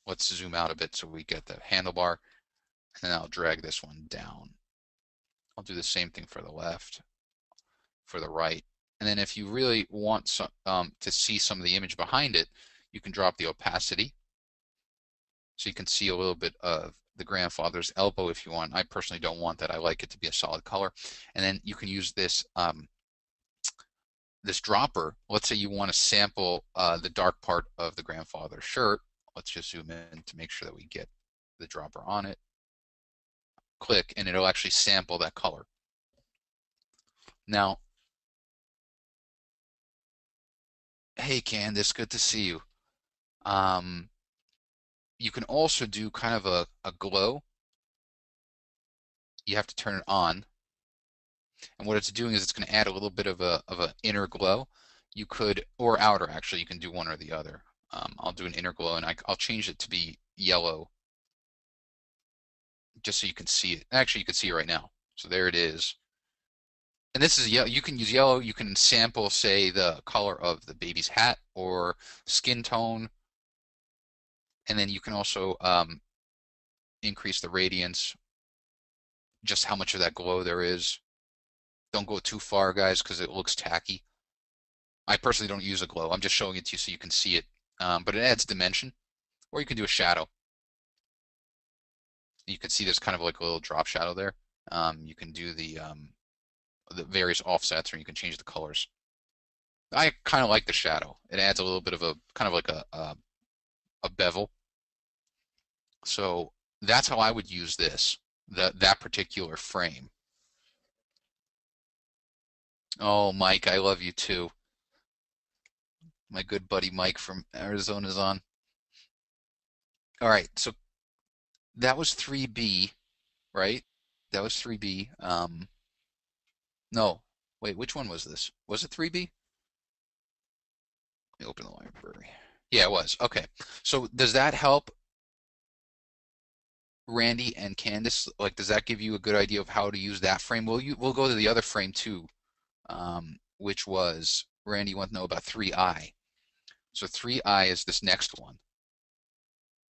let's zoom out a bit so we get the handlebar, and then I'll drag this one down. I'll do the same thing for the left, for the right. And then if you really want to see some of the image behind it, you can drop the opacity. So you can see a little bit of the grandfather's elbow if you want. I personally don't want that. I like it to be a solid color. And then you can use this this dropper. Let's say you want to sample the dark part of the grandfather's shirt. Let's just zoom in to make sure that we get the dropper on it. Click, and it'll actually sample that color. Now, hey Candice, good to see you. You can also do kind of a glow. You have to turn it on. And what it's doing is it's going to add a little bit of an inner glow. You could, or outer actually, you can do one or the other. I'll do an inner glow, and I'll change it to be yellow, just so you can see it. Actually, you can see it right now. So there it is. And this is yellow. You can use yellow. You can sample, say, the color of the baby's hat or skin tone, and then you can also increase the radiance, just how much of that glow there is. Don't go too far, guys, because it looks tacky. I personally don't use a glow. I'm just showing it to you so you can see it. But it adds dimension. Or you can do a shadow. You can see there's kind of like a little drop shadow there. You can do the various offsets, or you can change the colors. I kind of like the shadow. It adds a little bit of a kind of like a bevel. So that's how I would use this, that particular frame. Oh, Mike, I love you too. My good buddy Mike from Arizona is on. All right, so that was 3B, right? That was 3B. No, wait, which one was this? Was it 3B? Let me open the library. Yeah, it was. Okay. So does that help Randy and Candace? Like, does that give you a good idea of how to use that frame? We'll go to the other frame too, which was Randy wants to know about 3I. So 3I is this next one.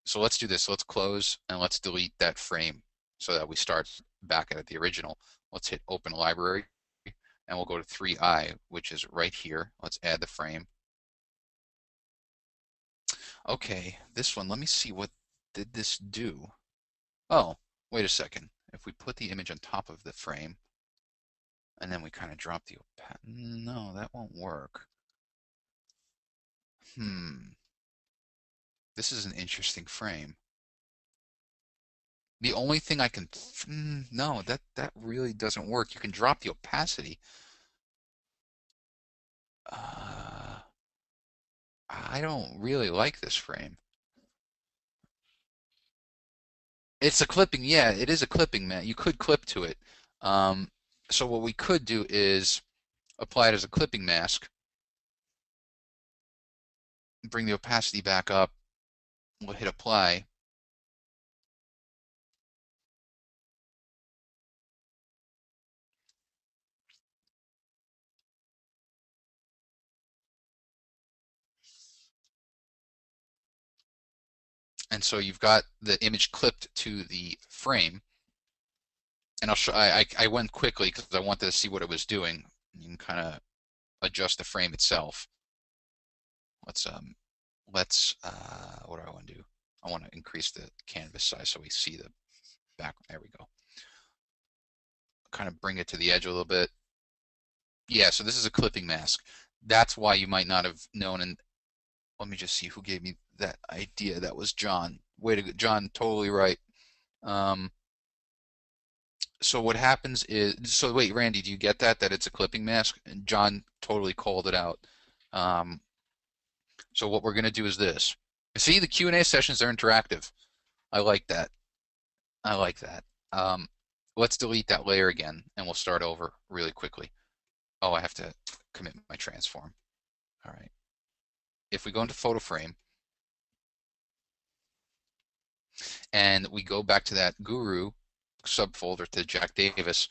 So let's do this. Let's close and let's delete that frame so that we start back at the original. Let's hit open library and we'll go to 3I, which is right here. Let's add the frame. Okay, this one, let me see what did this do. Oh, wait a second. If we put the image on top of the frame and then we kind of drop the no, that won't work. This is an interesting frame. The only thing I can, no, that really doesn't work. You can drop the opacity. I don't really like this frame. It's a clipping, yeah, it is a clipping, man. You could clip to it. Um, so what we could do is apply it as a clipping mask, bring the opacity back up, we'll hit apply. And so you've got the image clipped to the frame. And I'll show, I went quickly because I wanted to see what it was doing. You can kind of adjust the frame itself. Let's what do I want to do? I want to increase the canvas size so we see the background. There we go. Kind of bring it to the edge a little bit. Yeah, so this is a clipping mask. That's why you might not have known. And let me just see who gave me that idea. That was John. Way to go, John. Totally right. Um, so what happens is, so wait, Randy, do you get that? That it's a clipping mask? And John totally called it out. Um, so what we're going to do is this. See, the Q&A sessions are interactive. I like that. I like that. Um, let's delete that layer again, and we'll start over really quickly. Oh, I have to commit my transform. All right. If we go into photo frame and we go back to that guru subfolder to Jack Davis,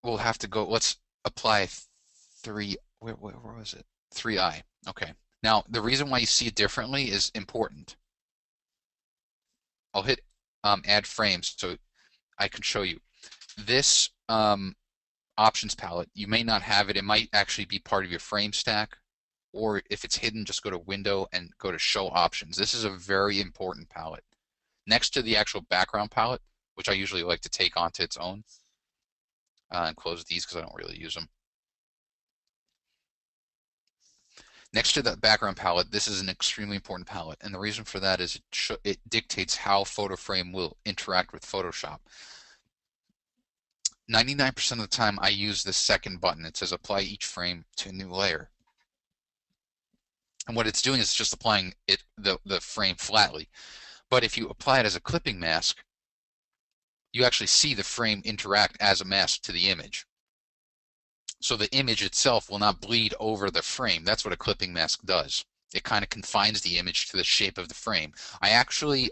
we'll have to go, let's apply where was it? 3I. Okay. Now, the reason why you see it differently is important. I'll hit add frames so I can show you. This options palette, you may not have it. It might actually be part of your frame stack. Or if it's hidden, just go to Window and go to Show Options. This is a very important palette. Next to the actual background palette, which I usually like to take onto its own, and close these because I don't really use them. Next to that background palette, this is an extremely important palette, and the reason for that is it dictates how PhotoFrame will interact with Photoshop. 99% of the time I use this second button. It says apply each frame to a new layer. And what it's doing is just applying the frame flatly. But if you apply it as a clipping mask, you actually see the frame interact as a mask to the image. So the image itself will not bleed over the frame. That's what a clipping mask does. It kind of confines the image to the shape of the frame. I actually,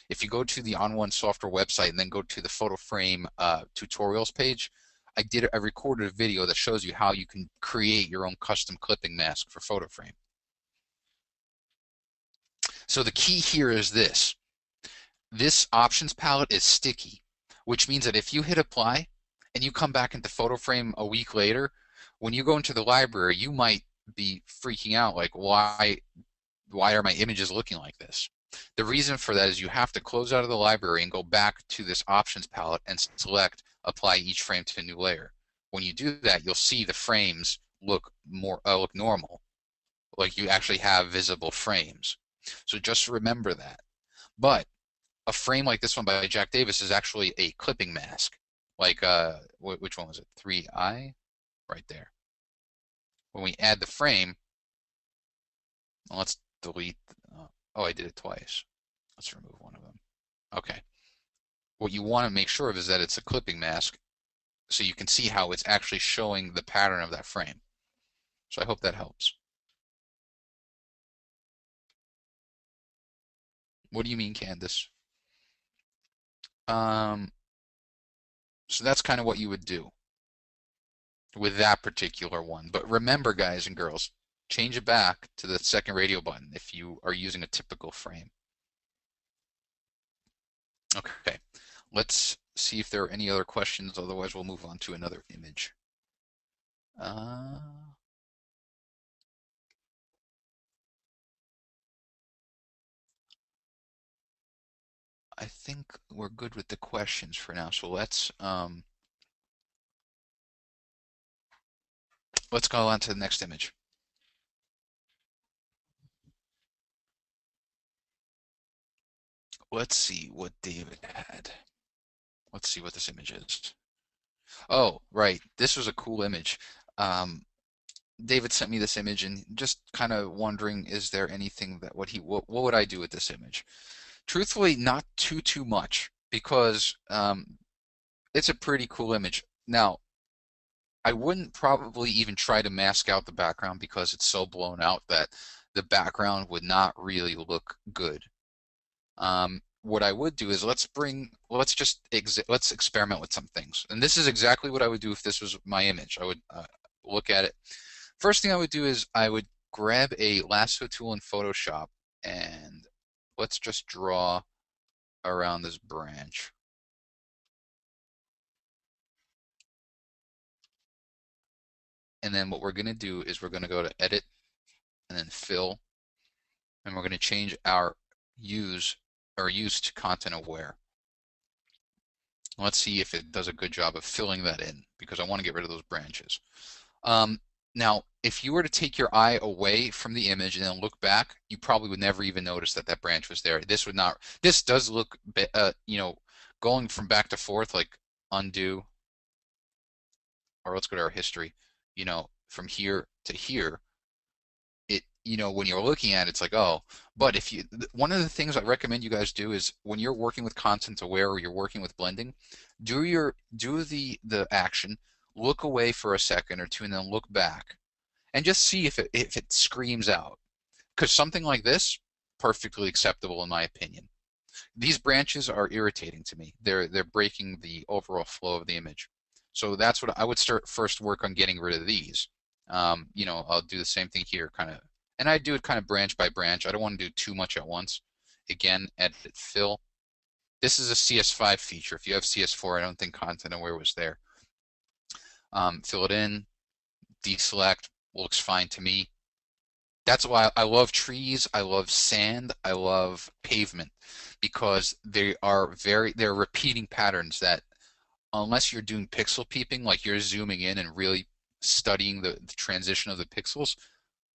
if you go to the onOne software website and then go to the photo frame tutorials page, I recorded a video that shows you how you can create your own custom clipping mask for photo frame. So the key here is this. This options palette is sticky, which means that if you hit apply and you come back into photo frame a week later, when you go into the library, you might be freaking out like, why are my images looking like this? The reason for that is you have to close out of the library and go back to this options palette and select apply each frame to a new layer. When you do that, you'll see the frames look normal, like you actually have visible frames. So just remember that. But a frame like this one by Jack Davis is actually a clipping mask. Like, which one was it? 3i? Right there. When we add the frame, well, let's delete. Oh, I did it twice. Let's remove one of them. Okay. What you want to make sure of is that it's a clipping mask so you can see how it's actually showing the pattern of that frame. So I hope that helps. What do you mean, Candace? So that's kind of what you would do with that particular one. But remember, guys and girls, change it back to the second radio button if you are using a typical frame. Okay, let's see if there are any other questions. Otherwise, we'll move on to another image. I think we're good with the questions for now. So let's go on to the next image. Let's see what David had. Let's see what this image is. Oh, right. This was a cool image. Um, David sent me this image and just kind of wondering, is there anything that what would I do with this image? Truthfully, not too much because it's a pretty cool image. Now, I wouldn't probably even try to mask out the background because it's so blown out that the background would not really look good. What I would do is let's experiment with some things. And this is exactly what I would do if this was my image. I would look at it. First thing I would do is I would grab a lasso tool in Photoshop and let's just draw around this branch. And then what we're going to do is we're going to go to Edit and then Fill, and we're going to change our use to content aware. Let's see if it does a good job of filling that in because I want to get rid of those branches. Now, if you were to take your eye away from the image and then look back, you probably would never even notice that that branch was there. This does look, going from back to forth, like undo, or let's go to our history, from here to here, when you're looking at it, it's like, oh, but one of the things I recommend you guys do is when you're working with content aware or you're working with blending, do the action, look away for a second or two, and then look back, and just see if it screams out. Because something like this, perfectly acceptable in my opinion. These branches are irritating to me. They're breaking the overall flow of the image. So that's what I would first work on getting rid of these. I'll do the same thing here, kind of, and I do it kind of branch by branch. I don't want to do too much at once. Again, Edit, Fill. This is a CS5 feature. If you have CS4, I don't think Content Aware was there. Fill it in, deselect, looks fine to me. That's why I love trees, I love sand, I love pavement, because they're repeating patterns that unless you're doing pixel peeping, like you're zooming in and really studying the transition of the pixels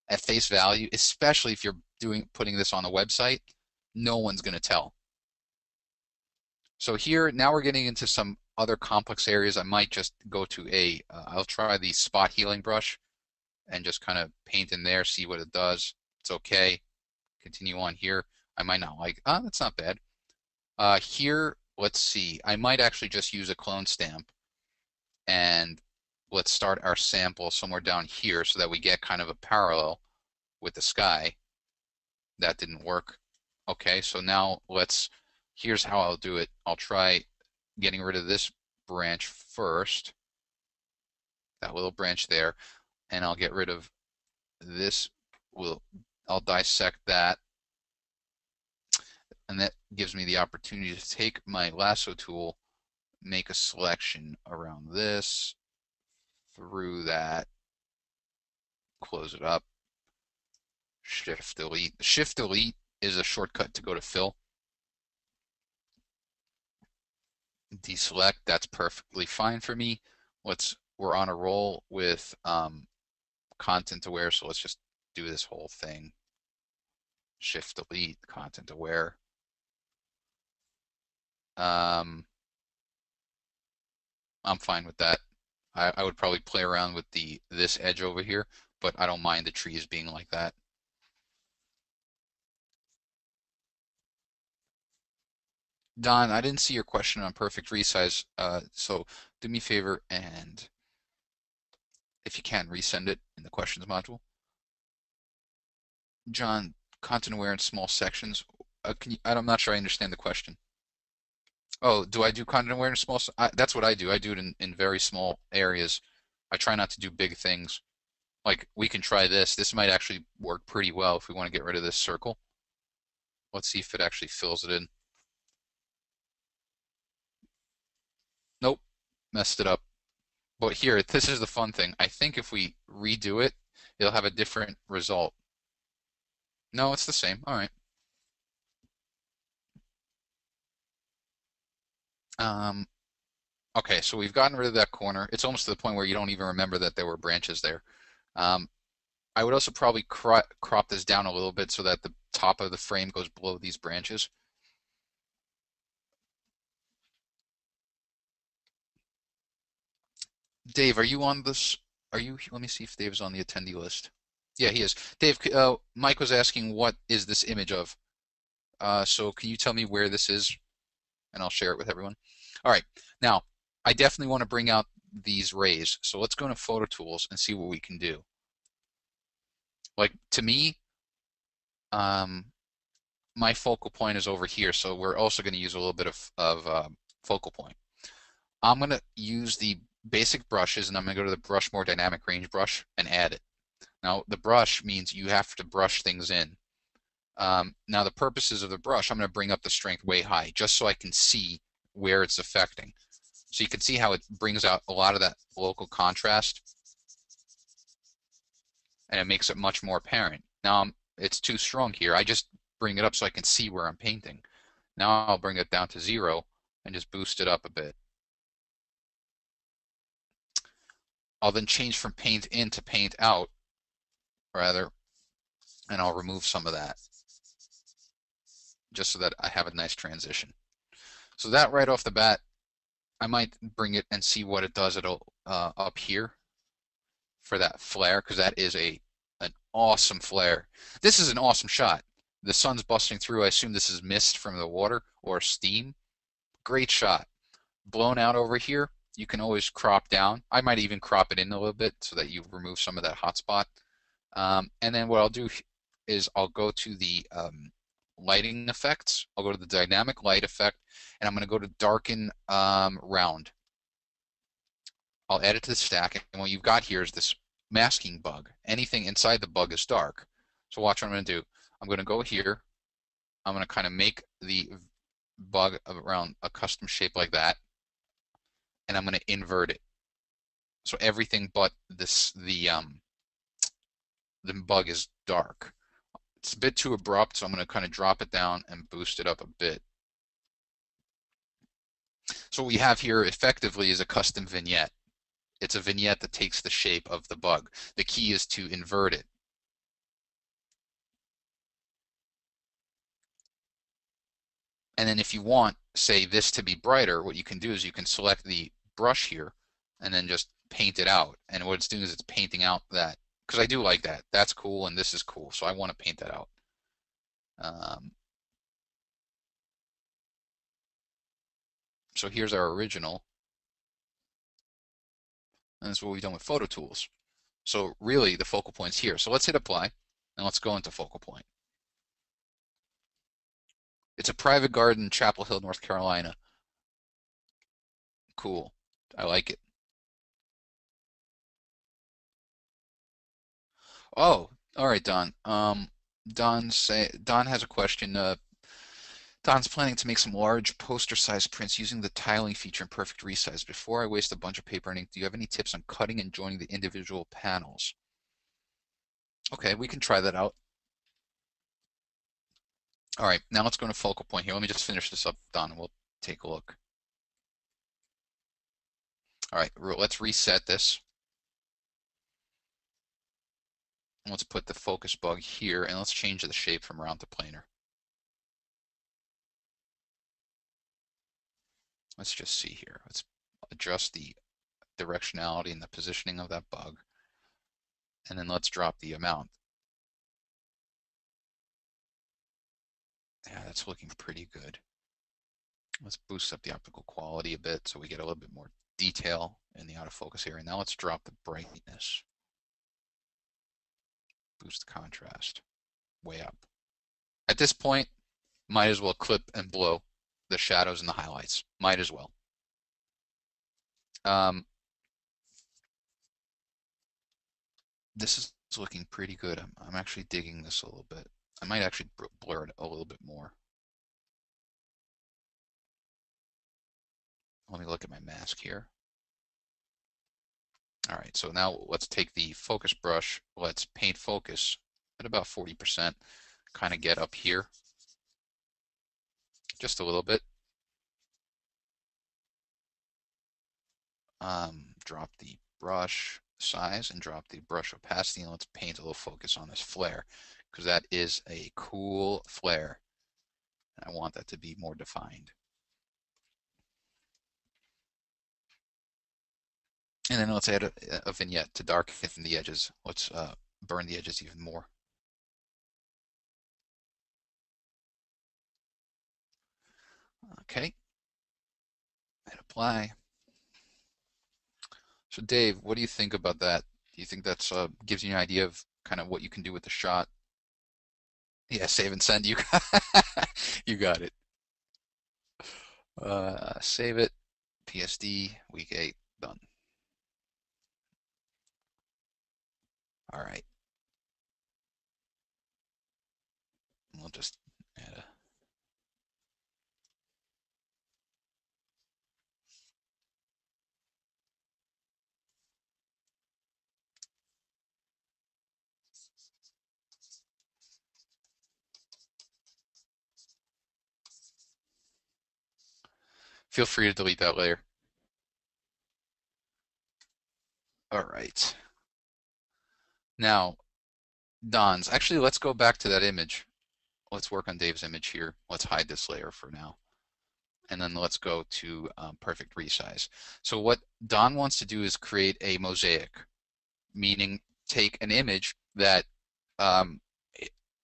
at face value, especially if you're putting this on a website, no one's going to tell. So here, now we're getting into some other complex areas. I might just go to I'll try the spot healing brush and just kind of paint in there, see what it does. It's okay. Continue on here. I might not like, that's not bad. Here, let's see. I might actually just use a clone stamp, and let's start our sample somewhere down here so that we get kind of a parallel. with the sky. That didn't work. Okay, so now here's how I'll do it. I'll try getting rid of this branch first, that little branch there, and I'll get rid of this. I'll dissect that, and that gives me the opportunity to take my lasso tool, make a selection around this, through that, close it up, Shift Delete. Shift Delete is a shortcut to go to fill. Deselect, that's perfectly fine for me. We're on a roll with content aware, so let's just do this whole thing. Shift Delete, content aware. I'm fine with that. I would probably play around with this edge over here, but I don't mind the trees being like that. Don, I didn't see your question on perfect resize, so do me a favor and if you can, resend it in the questions module. John, content aware in small sections. I'm not sure I understand the question. Oh, do I do content aware in small? That's what I do. I do it in very small areas. I try not to do big things. Like we can try this. This might actually work pretty well if we want to get rid of this circle. Let's see if it actually fills it in. Nope, messed it up. But here, this is the fun thing. I think if we redo it, it'll have a different result. No, it's the same. All right. Okay, so we've gotten rid of that corner. It's almost to the point where you don't even remember that there were branches there. I would also probably crop this down a little bit so that the top of the frame goes below these branches. Dave, are you on this? Let me see if Dave's on the attendee list. Yeah, he is. Dave, Mike was asking what is this image of? So can you tell me where this is? And I'll share it with everyone. All right, now I definitely want to bring out these rays. So let's go into Photo Tools and see what we can do. Like to me, my focal point is over here, so we're also going to use a little bit of focal point. I'm going to use the basic brushes, and I'm going to go to the Brush More Dynamic Range brush and add it. Now, the brush means you have to brush things in. Now, the purposes of the brush, I'm going to bring up the strength way high, just so I can see where it's affecting. So you can see how it brings out a lot of that local contrast, and it makes it much more apparent. Now, it's too strong here. I just bring it up so I can see where I'm painting. Now I'll bring it down to 0 and just boost it up a bit. I'll then change from paint in to paint out, rather, and I'll remove some of that, just so that I have a nice transition. So that right off the bat, I might bring it and see what it does up here for that flare, because that is an awesome flare. This is an awesome shot. The sun's busting through. I assume this is mist from the water or steam. Great shot. Blown out over here. You can always crop down. I might even crop it in a little bit so that you remove some of that hot spot. And then what I'll do is I'll go to the lighting effects. I'll go to the dynamic light effect, and I'm going to go to darken round. I'll add it to the stack, and what you've got here is this masking bug. Anything inside the bug is dark. So watch what I'm going to do. I'm going to go here. I'm going to kind of make the bug around a custom shape like that, and I'm going to invert it. So everything but the bug is dark. It's a bit too abrupt, so I'm going to kind of drop it down and boost it up a bit. So what we have here effectively is a custom vignette. It's a vignette that takes the shape of the bug. The key is to invert it. And then if you want, say, this to be brighter, what you can do is you can select the brush here and then just paint it out. And what it's doing is it's painting out that, because I do like that. That's cool and this is cool, so I want to paint that out. So here's our original. And that's what we've done with Photo Tools. So really the focal point's here. So let's hit apply, And let's go into focal point. It's a private garden in Chapel Hill, North Carolina. Cool. I like it. Oh, all right, Don. Don has a question. Don's planning to make some large poster-sized prints using the tiling feature in Perfect Resize. Before I waste a bunch of paper and ink, do you have any tips on cutting and joining the individual panels? Okay, we can try that out. All right, now let's go to focal point here. Let me just finish this up, Don, and we'll take a look. All right, let's reset this. Let's put the focus bug here, and let's change the shape from round to planar. Let's just see here. Let's adjust the directionality and the positioning of that bug. And then let's drop the amount. Yeah, that's looking pretty good. Let's boost up the optical quality a bit so we get a little bit more detail in the autofocus area. Now let's drop the brightness. Boost the contrast way up. At this point, might as well clip and blow the shadows and the highlights. Might as well. This is looking pretty good. I'm actually digging this a little bit. I might actually blur it a little bit more. Let me look at my mask here. All right, so now let's take the focus brush. Let's paint focus at about 40%. Kind of get up here just a little bit. Drop the brush size and drop the brush opacity, and let's paint a little focus on this flare because that is a cool flare. I want that to be more defined. And then let's add a vignette to darken the edges. Let's burn the edges even more. Okay, and apply. So Dave, what do you think about that? Do you think that's gives you an idea of kind of what you can do with the shot? Yeah, save and send. You you got it. Save it. PSD week 8 done. All right. We'll just add a. Feel free to delete that layer. All right. Now, Don's. Actually, let's go back to that image. Let's work on Dave's image here. Let's hide this layer for now. And then let's go to perfect resize. So what Don wants to do is create a mosaic, meaning take an image that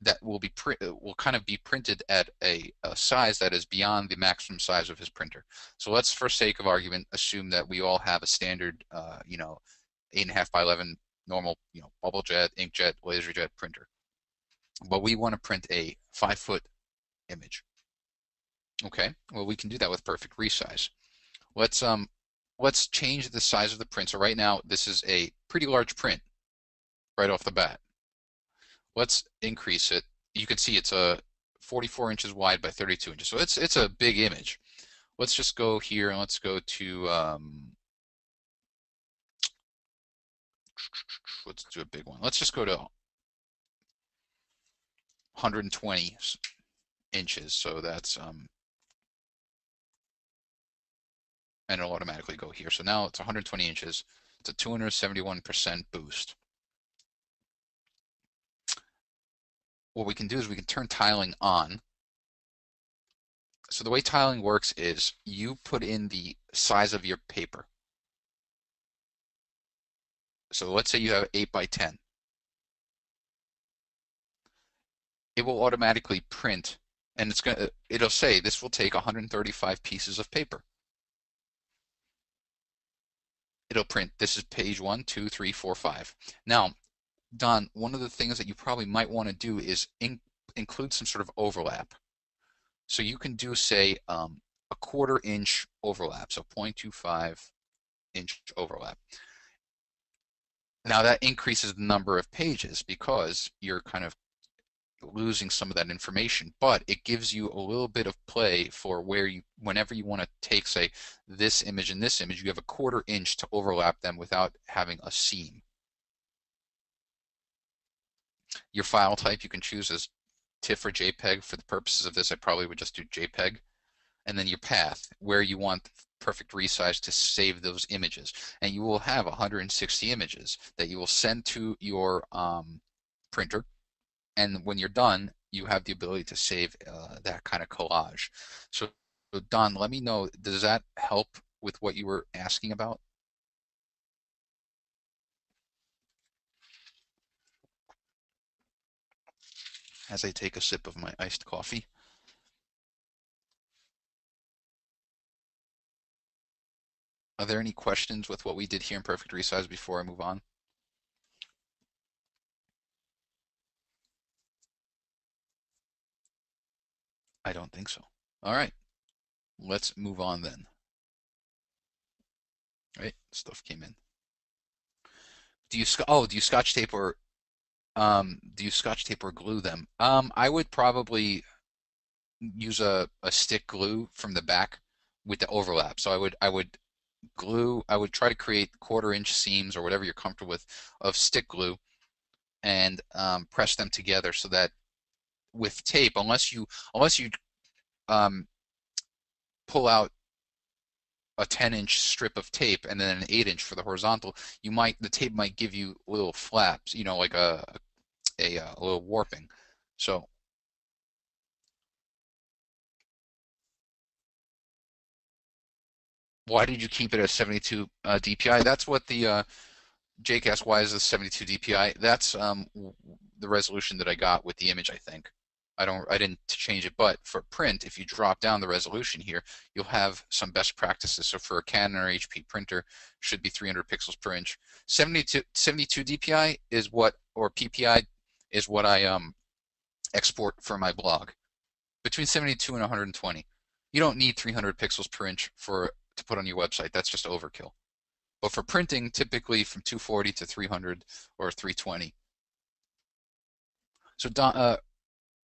that will kind of be printed at a size that is beyond the maximum size of his printer. So let's, for sake of argument, assume that we all have a standard, 8.5 by 11 normal, bubble jet, inkjet, laser jet printer. But we want to print a 5-foot image. Okay, well we can do that with perfect resize. Let's change the size of the print. So right now this is a pretty large print right off the bat. Let's increase it. You can see it's a 44 inches wide by 32 inches. So it's a big image. Let's just go here and let's go to let's do a big one. Let's just go to 120 inches. So that's and it'll automatically go here. So now it's 120 inches. It's a 271% boost. What we can do is we can turn tiling on. So the way tiling works is you put in the size of your paper. So let's say you have 8 by 10. It will automatically print, and it'll say this will take 135 pieces of paper. It'll print. This is page 1, 2, 3, 4, 5. Now, Don, one of the things that you probably might want to do is include some sort of overlap. So you can do, say, a 1/4 inch overlap, so 0.25 inch overlap. Now that increases the number of pages because you're kind of losing some of that information, but it gives you a little bit of play for where you, whenever you want to take, say, this image and this image, you have a 1/4 inch to overlap them without having a seam. Your file type you can choose as TIFF or JPEG. For the purposes of this, I probably would just do JPEG. And then your path, where you want perfect resize to save those images. And you will have 160 images that you will send to your printer. And when you're done, you have the ability to save that kind of collage. So, Don, let me know, does that help with what you were asking about? As I take a sip of my iced coffee. Are there any questions with what we did here in Perfect Resize before I move on? I don't think so. All right, let's move on then. All right, stuff came in. Do you scotch tape or glue them? I would probably use a stick glue from the back with the overlap. So I would try to create 1/4 inch seams or whatever you're comfortable with of stick glue and press them together so that with tape, unless you um, pull out a 10-inch strip of tape and then an 8-inch for the horizontal, the tape might give you little flaps, like a little warping. So why did you keep it at 72 DPI? That's what the Jake asked, why is this 72 DPI? That's the resolution that I got with the image, I think. I didn't change it, but for print, if you drop down the resolution here, you'll have some best practices. So for a Canon or HP printer, should be 300 pixels per inch. 72 DPI is what, or PPI is what I export for my blog. Between 72 and 120. You don't need 300 pixels per inch to put on your website. That's just overkill. But for printing, typically from 240 to 300 or 320. So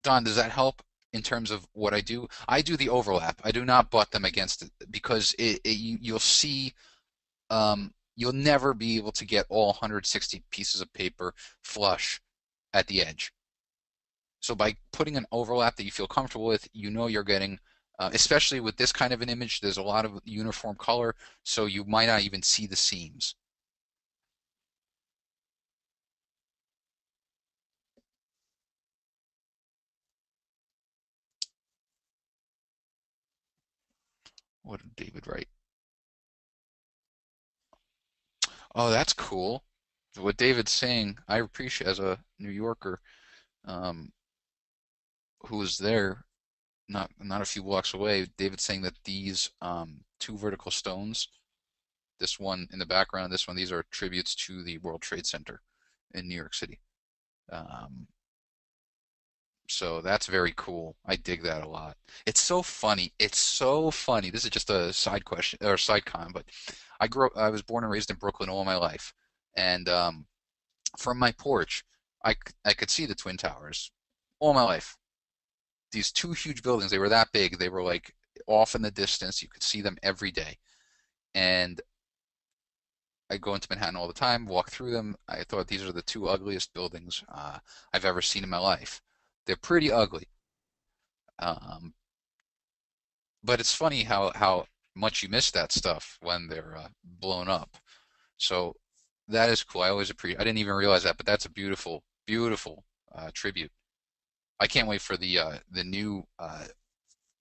Don, does that help in terms of what I do? I do the overlap. I do not butt them against it because you'll see you'll never be able to get all 160 pieces of paper flush at the edge. So by putting an overlap that you feel comfortable with, you're getting, especially with this kind of an image, there's a lot of uniform color, so you might not even see the seams. What did David write? Oh, that's cool. What David's saying, I appreciate as a New Yorker um, who was there, not a few blocks away. David's saying that these two vertical stones, this one in the background, this one, these are tributes to the World Trade Center in New York City. Um, so that's very cool. I dig that a lot. It's so funny. It's so funny. This is just a side question or side comment, but I was born and raised in Brooklyn all my life, and from my porch, I could see the Twin Towers all my life. These two huge buildings, they were that big. They were like off in the distance. You could see them every day. And I go into Manhattan all the time, walk through them. I thought these are the two ugliest buildings I've ever seen in my life. They're pretty ugly. Um, but it's funny how much you miss that stuff when they're blown up. So that is cool. I always appreciate. I didn't even realize that, but that's a beautiful, beautiful tribute. I can't wait for the new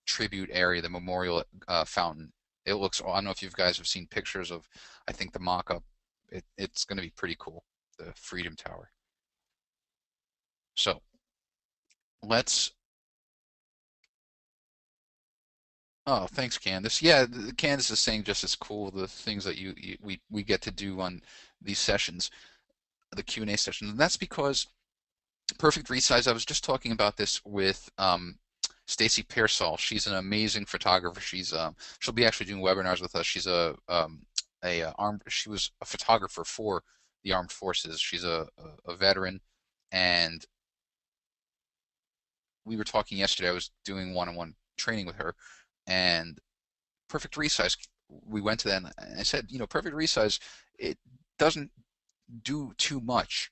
tribute area, the memorial fountain. It looks. I don't know if you guys have seen pictures of. I think the mock-up. It's going to be pretty cool. The Freedom Tower. So let's. Oh, thanks, Candace. Yeah, Candace is saying just as cool the things that we get to do on these sessions. the Q&A session. And that's because perfect resize. I was just talking about this with Stacy Pearsall. She's an amazing photographer. She'll be actually doing webinars with us. She's she was a photographer for the armed forces. She's a veteran, and we were talking yesterday. I was doing one-on-one training with her, and perfect resize. We went to that, and I said, perfect resize, it doesn't do too much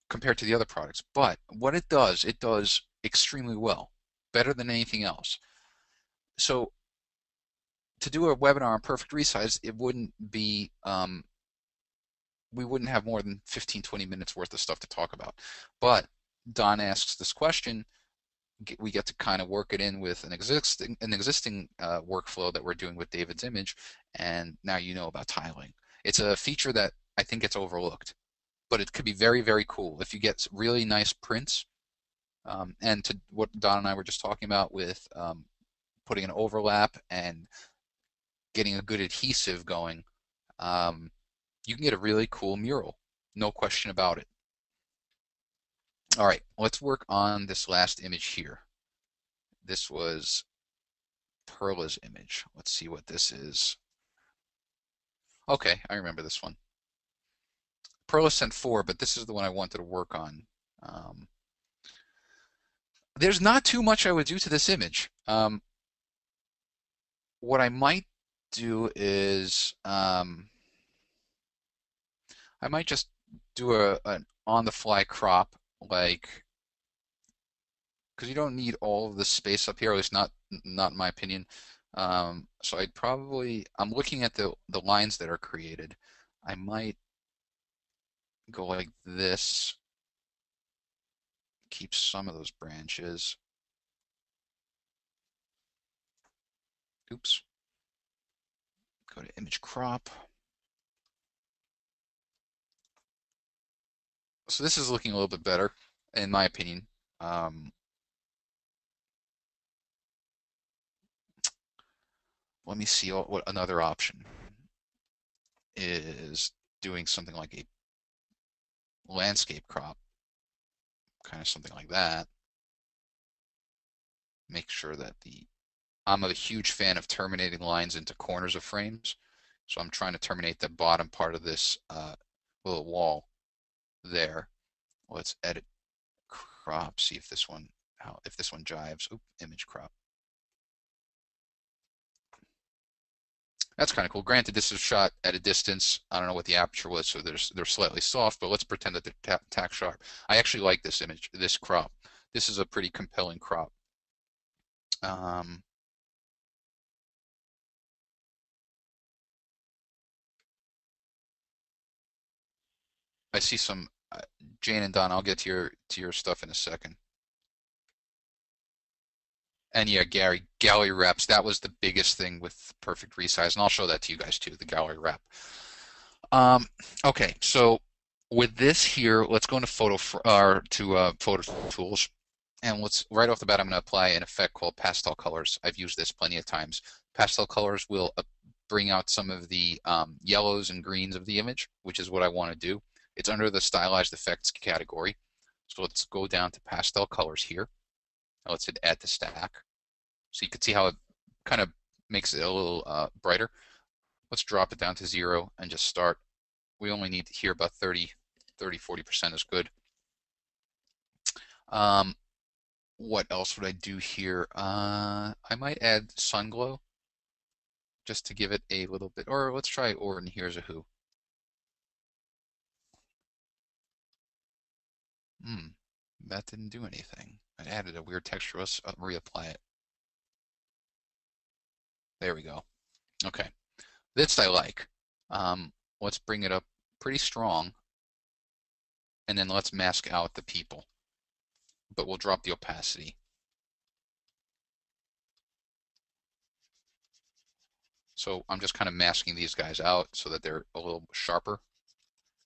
compared to the other products, but what it does extremely well, better than anything else. So to do a webinar on perfect resize, it wouldn't be we wouldn't have more than 15, 20 minutes worth of stuff to talk about. But Don asks this question. We get to kind of work it in with an existing workflow that we're doing with David's image, and now you know about tiling. It's a feature that I think gets overlooked, but it could be very, very cool if you get really nice prints. And to what Don and I were just talking about with putting an overlap and getting a good adhesive going, you can get a really cool mural. No question about it. All right, let's work on this last image here. This was Perla's image. Let's see what this is. Okay, I remember this one. Perla sent 4, but this is the one I wanted to work on. There's not too much I would do to this image. What I might do is I might just do an on-the-fly crop, like, because you don't need all of the space up here, at least not in my opinion. So I'm looking at the lines that are created. I might go like this, keep some of those branches. Oops. Go to image crop. So this is looking a little bit better, in my opinion. Let me see what another option is, doing something like a landscape crop, kind of something like that. Make sure that I'm a huge fan of terminating lines into corners of frames. So I'm trying to terminate the bottom part of this little wall there. Let's edit crop, see if this one jives. Oop, image crop. That's kind of cool. Granted, this is shot at a distance. I don't know what the aperture was, so they're slightly soft, but let's pretend that they're tack sharp. I actually like this image, this crop. This is a pretty compelling crop. I see some Jane and Don. I'll get to your stuff in a second. And yeah, gallery wraps. That was the biggest thing with perfect resize, and I'll show that to you guys too. The gallery wrap. Okay, so with this here, let's go into Photo Tools, and let's right off the bat. I'm going to apply an effect called pastel colors. I've used this plenty of times. Pastel colors will bring out some of the yellows and greens of the image, which is what I want to do. It's under the stylized effects category. So let's go down to pastel colors here. Now let's hit add to stack. So you can see how it kind of makes it a little brighter. Let's drop it down to 0 and just start. We only need to hear about 40% is good. What else would I do here? I might add sun glow just to give it a little bit, or let's try or and here's a who. That didn't do anything. I added a weird texture. Let's reapply it. There we go. Okay, this I like. Let's bring it up pretty strong, and then let's mask out the people. But we'll drop the opacity. So I'm just kind of masking these guys out so that they're a little sharper.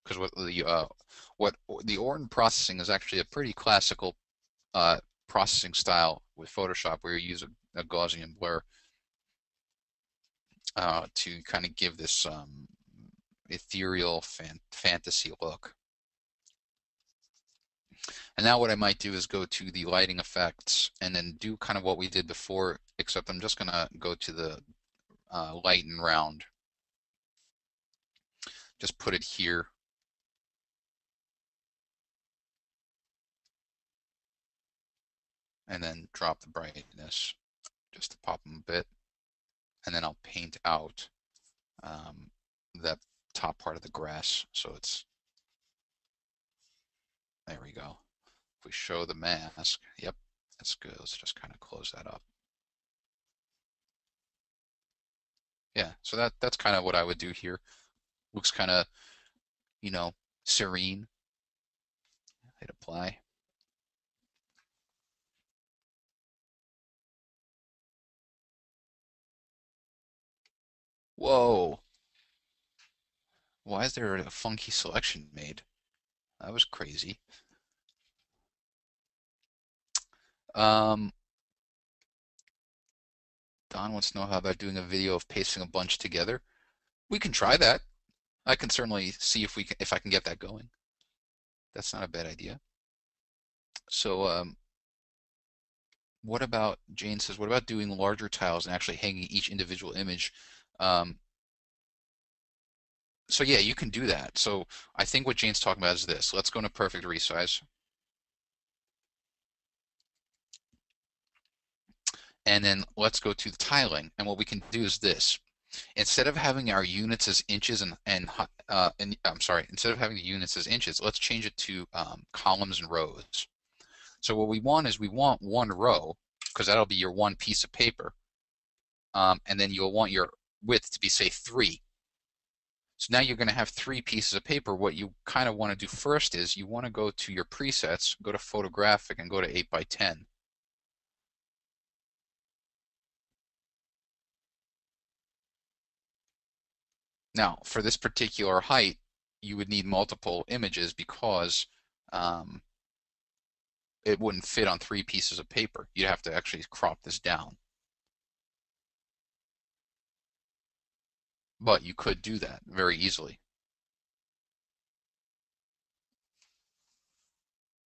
Because what the onOne processing is actually a pretty classical processing style with Photoshop, where you use a Gaussian blur to kind of give this ethereal fantasy look. And now what I might do is go to the lighting effects and then do kind of what we did before, except I'm just gonna go to the light and round. Just put it here. And then drop the brightness just to pop them a bit. And then I'll paint out that top part of the grass. So it's, there we go. If we show the mask, yep, that's good. Let's just kind of close that up. Yeah, so that's kind of what I would do here. Looks kind of, you know, serene. Hit apply. Whoa, why is there a funky selection made? That was crazy. Um, Don wants to know how about doing a video of pasting a bunch together. We can try that. I can certainly see if I can get that going. That's not a bad idea. So, what about Jane says, what about doing larger tiles and actually hanging each individual image? Um, so yeah, you can do that. So I think what Jane's talking about is this. Let's go into perfect resize. And then let's go to the tiling. And what we can do is this. Instead of having our units as inches and I'm sorry, instead of having the units as inches, let's change it to columns and rows. So what we want is we want one row, because that'll be your one piece of paper. And then you'll want your width to be, say, 3. So now you're going to have 3 pieces of paper. What you kind of want to do first is you want to go to your presets, go to photographic, and go to 8 by 10. Now, for this particular height, you would need multiple images because um, it wouldn't fit on 3 pieces of paper. You'd have to actually crop this down. But you could do that very easily.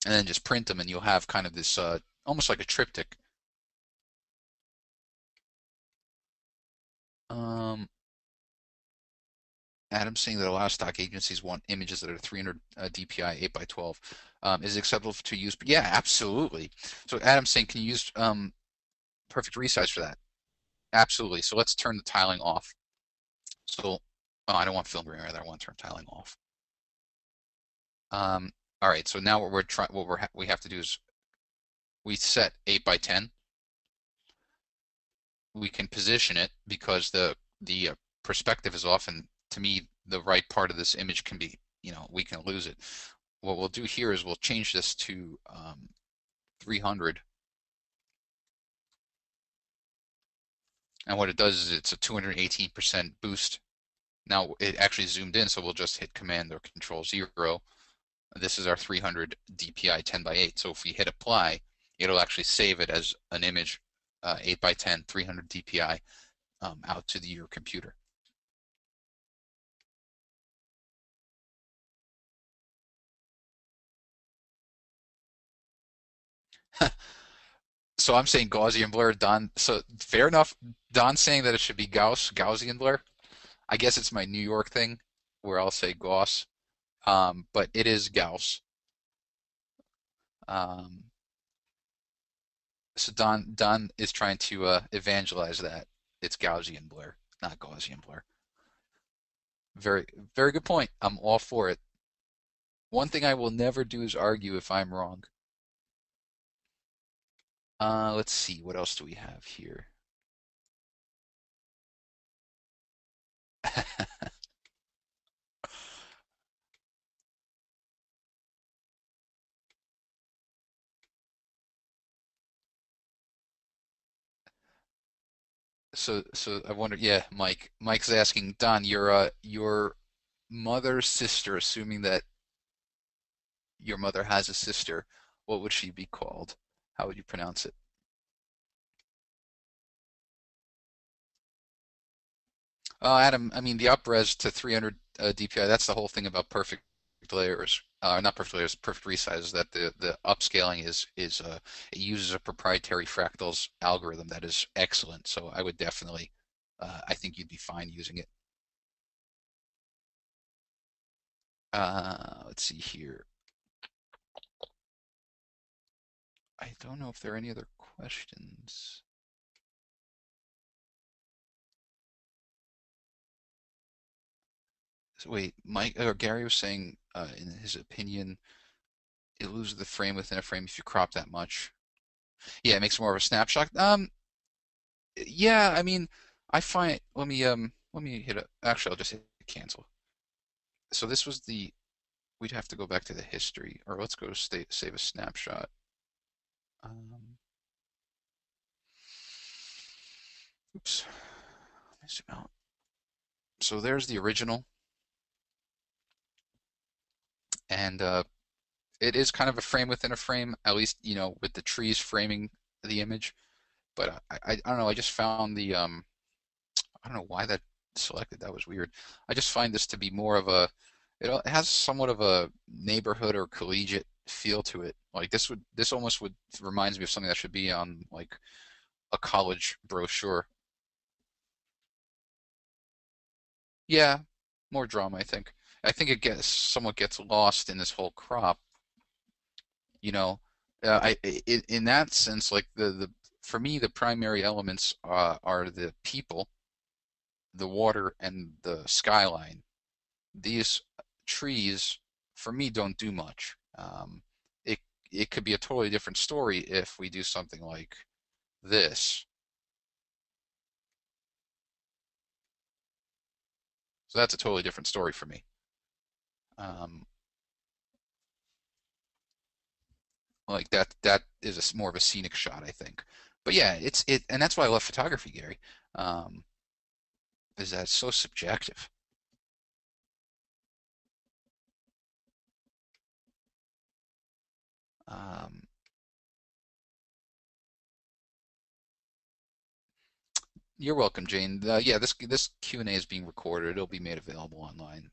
And then just print them, and you'll have kind of this almost like a triptych. Um, Adam's saying that a lot of stock agencies want images that are 300 DPI, 8 by 12. Is it acceptable to use? Yeah, absolutely. So Adam's saying, can you use perfect resize for that? Absolutely. So let's turn the tiling off. So oh, I don't want film grain rather. I want to turn tiling off. All right. So now what we're trying, we have to do is we set 8 by 10. We can position it because the perspective is often, to me, the right part of this image can be, we can lose it. What we'll do here is we'll change this to 300. And what it does is it's a 218% boost. Now it actually zoomed in, so we'll just hit Command or Control 0. This is our 300 DPI 10 by 8. So if we hit apply, it'll actually save it as an image 8 by 10, 300 DPI out to your computer. So I'm saying Gaussian blur, Don. So fair enough. Don's saying that it should be Gaussian blur. I guess it's my New York thing where I'll say Gauss, but it is Gauss. Um, so Don is trying to evangelize that it's Gaussian blur, not Gaussian blur. Very very good point. I'm all for it. One thing I will never do is argue if I'm wrong. Let's see, what else do we have here? So I wonder, yeah, Mike. Mike's asking Don, your mother's sister, assuming that your mother has a sister, what would she be called? How would you pronounce it? Adam, I mean the upres to 300 DPI. That's the whole thing about perfect perfect layers, not perfect layers, perfect resizes. That the upscaling is it uses a proprietary fractals algorithm that is excellent. So I would definitely, I think you'd be fine using it. Let's see here. I don't know if there are any other questions. So wait, Mike or Gary was saying, in his opinion, it loses the frame within a frame if you crop that much. Yeah, it makes more of a snapshot. Yeah, I mean, I find. Let me hit it. Actually, I'll just hit cancel. So this was the. We'd have to go back to the history, or let's go save a snapshot. Um, oops. Let me zoom out. So there's the original, and it is kind of a frame within a frame, at least with the trees framing the image. But I don't know. I just found the I don't know why that selected. That was weird. I just find this to be more of a. It has somewhat of a neighborhood or collegiate feel to it. Like this almost would reminds me of something that should be on like a college brochure. Yeah, more drama, I think. I think it gets somewhat gets lost in this whole crop, you know. In that sense, like the for me, the primary elements are the people, the water, and the skyline. These trees, for me, don't do much. It it could be a totally different story if we do something like this. So that's a totally different story for me. Um, like that is more of a scenic shot, I think. But yeah, and that's why I love photography, Gary. Um, is that it's so subjective. Um, you're welcome, Jane. Yeah, this Q&A is being recorded. It'll be made available online.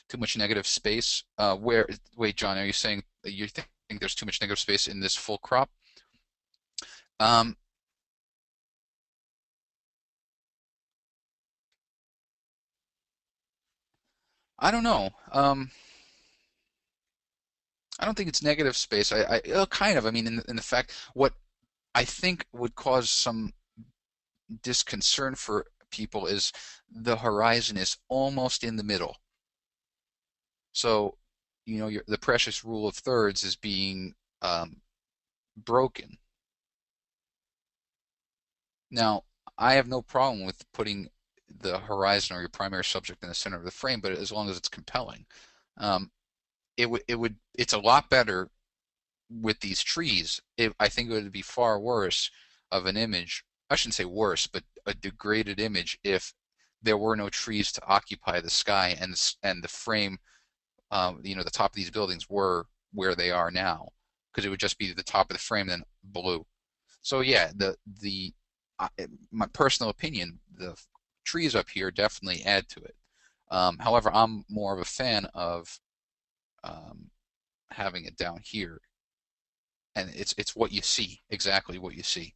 Too much negative space. Where? Wait, John, are you saying you think there's too much negative space in this full crop? Um, I don't know. I don't think it's negative space. Kind of. I mean, in the fact, what I think would cause some disconcern for people is the horizon is almost in the middle. So, the precious rule of thirds is being broken. Now, I have no problem with putting the horizon or your primary subject in the center of the frame, but as long as it's compelling. Um, it's a lot better with these trees. I think it would be far worse of an image. I shouldn't say worse, but a degraded image if there were no trees to occupy the sky and the frame, the top of these buildings were where they are now, because it would just be the top of the frame then blue. So yeah, the uh, my personal opinion, the trees up here definitely add to it. However, I'm more of a fan of um, having it down here, and it's what you see, exactly what you see.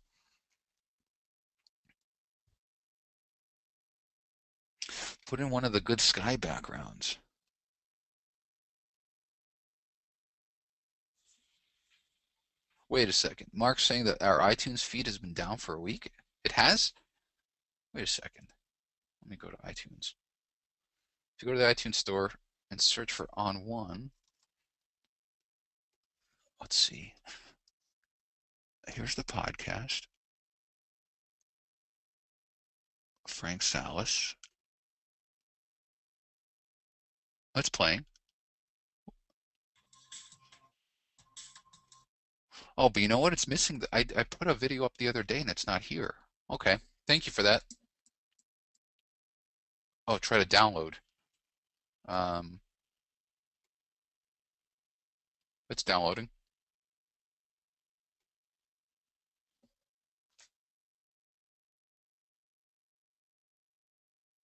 Put in one of the good sky backgrounds. Wait a second. Mark's saying that our iTunes feed has been down for a week. It has? Wait a second. Let me go to iTunes. If you go to the iTunes store and search for onOne, let's see. Here's the podcast. Frank Salas. Let's play. Oh, but you know what? It's missing. I put a video up the other day and it's not here. Okay. Thank you for that. Oh, try to download. Um, it's downloading.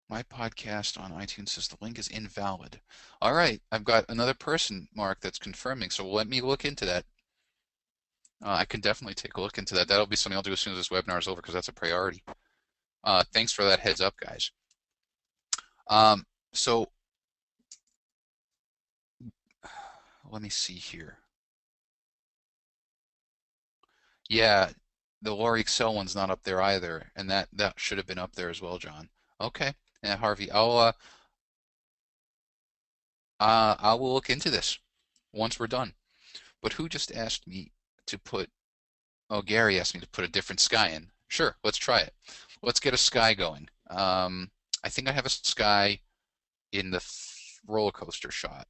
My podcast on iTunes says the link is invalid. All right, I've got another person, Mark, that's confirming. So let me look into that. I can definitely take a look into that. That'll be something I'll do as soon as this webinar is over because that's a priority. Thanks for that heads up, guys. So let me see here. Yeah, the Lori Excel one's not up there either, and that should have been up there as well, John. Okay, yeah, Harvey, I will look into this once we're done. But who just asked me to put? Oh, Gary asked me to put a different sky in. Sure, let's try it. Let's get a sky going. I think I have a sky in the roller coaster shot.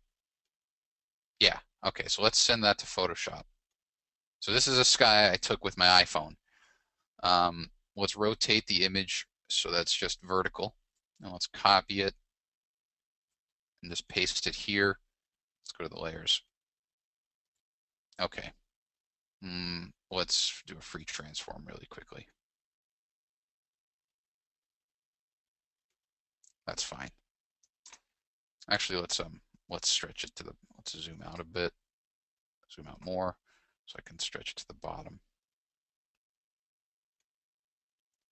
Yeah. Okay, so let's send that to Photoshop. So this is a sky I took with my iPhone. Let's rotate the image so that's just vertical. And let's copy it and just paste it here. Let's go to the layers. Okay. Let's do a free transform really quickly. That's fine. Actually, let's stretch it to the, let's zoom out a bit, zoom out more, so I can stretch it to the bottom.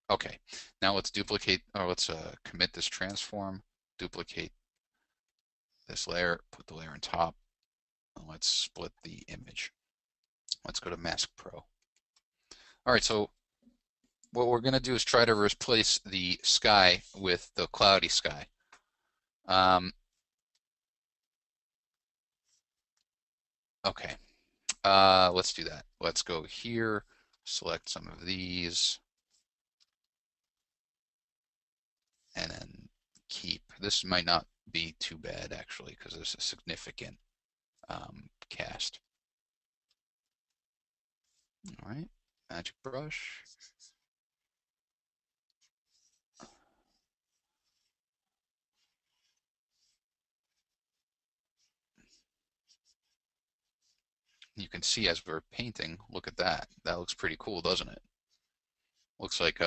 Okay, now let's duplicate, or let's commit this transform, duplicate this layer, put the layer on top, and let's split the image. Let's go to Mask Pro. All right, so what we're going to do is try to replace the sky with the cloudy sky. Okay, let's do that. Let's go here, select some of these, and then keep. This might not be too bad actually because there's a significant cast. All right, magic brush. You can see as we're painting, look at that. That looks pretty cool, doesn't it? Looks like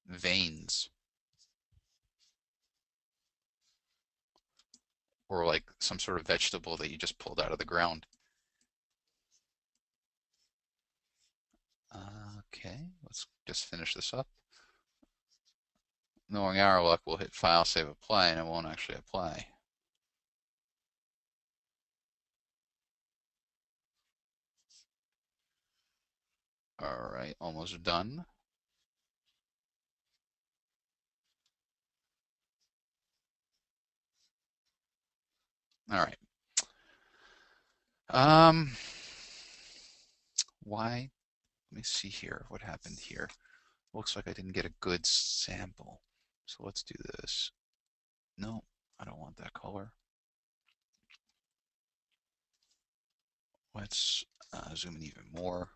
veins or like some sort of vegetable that you just pulled out of the ground. Okay, let's just finish this up. Knowing our luck, we'll hit File, Save, Apply, and it won't actually apply. All right, almost done. All right. Why? Let me see here what happened here. Looks like I didn't get a good sample. So let's do this. No, I don't want that color. Let's zoom in even more.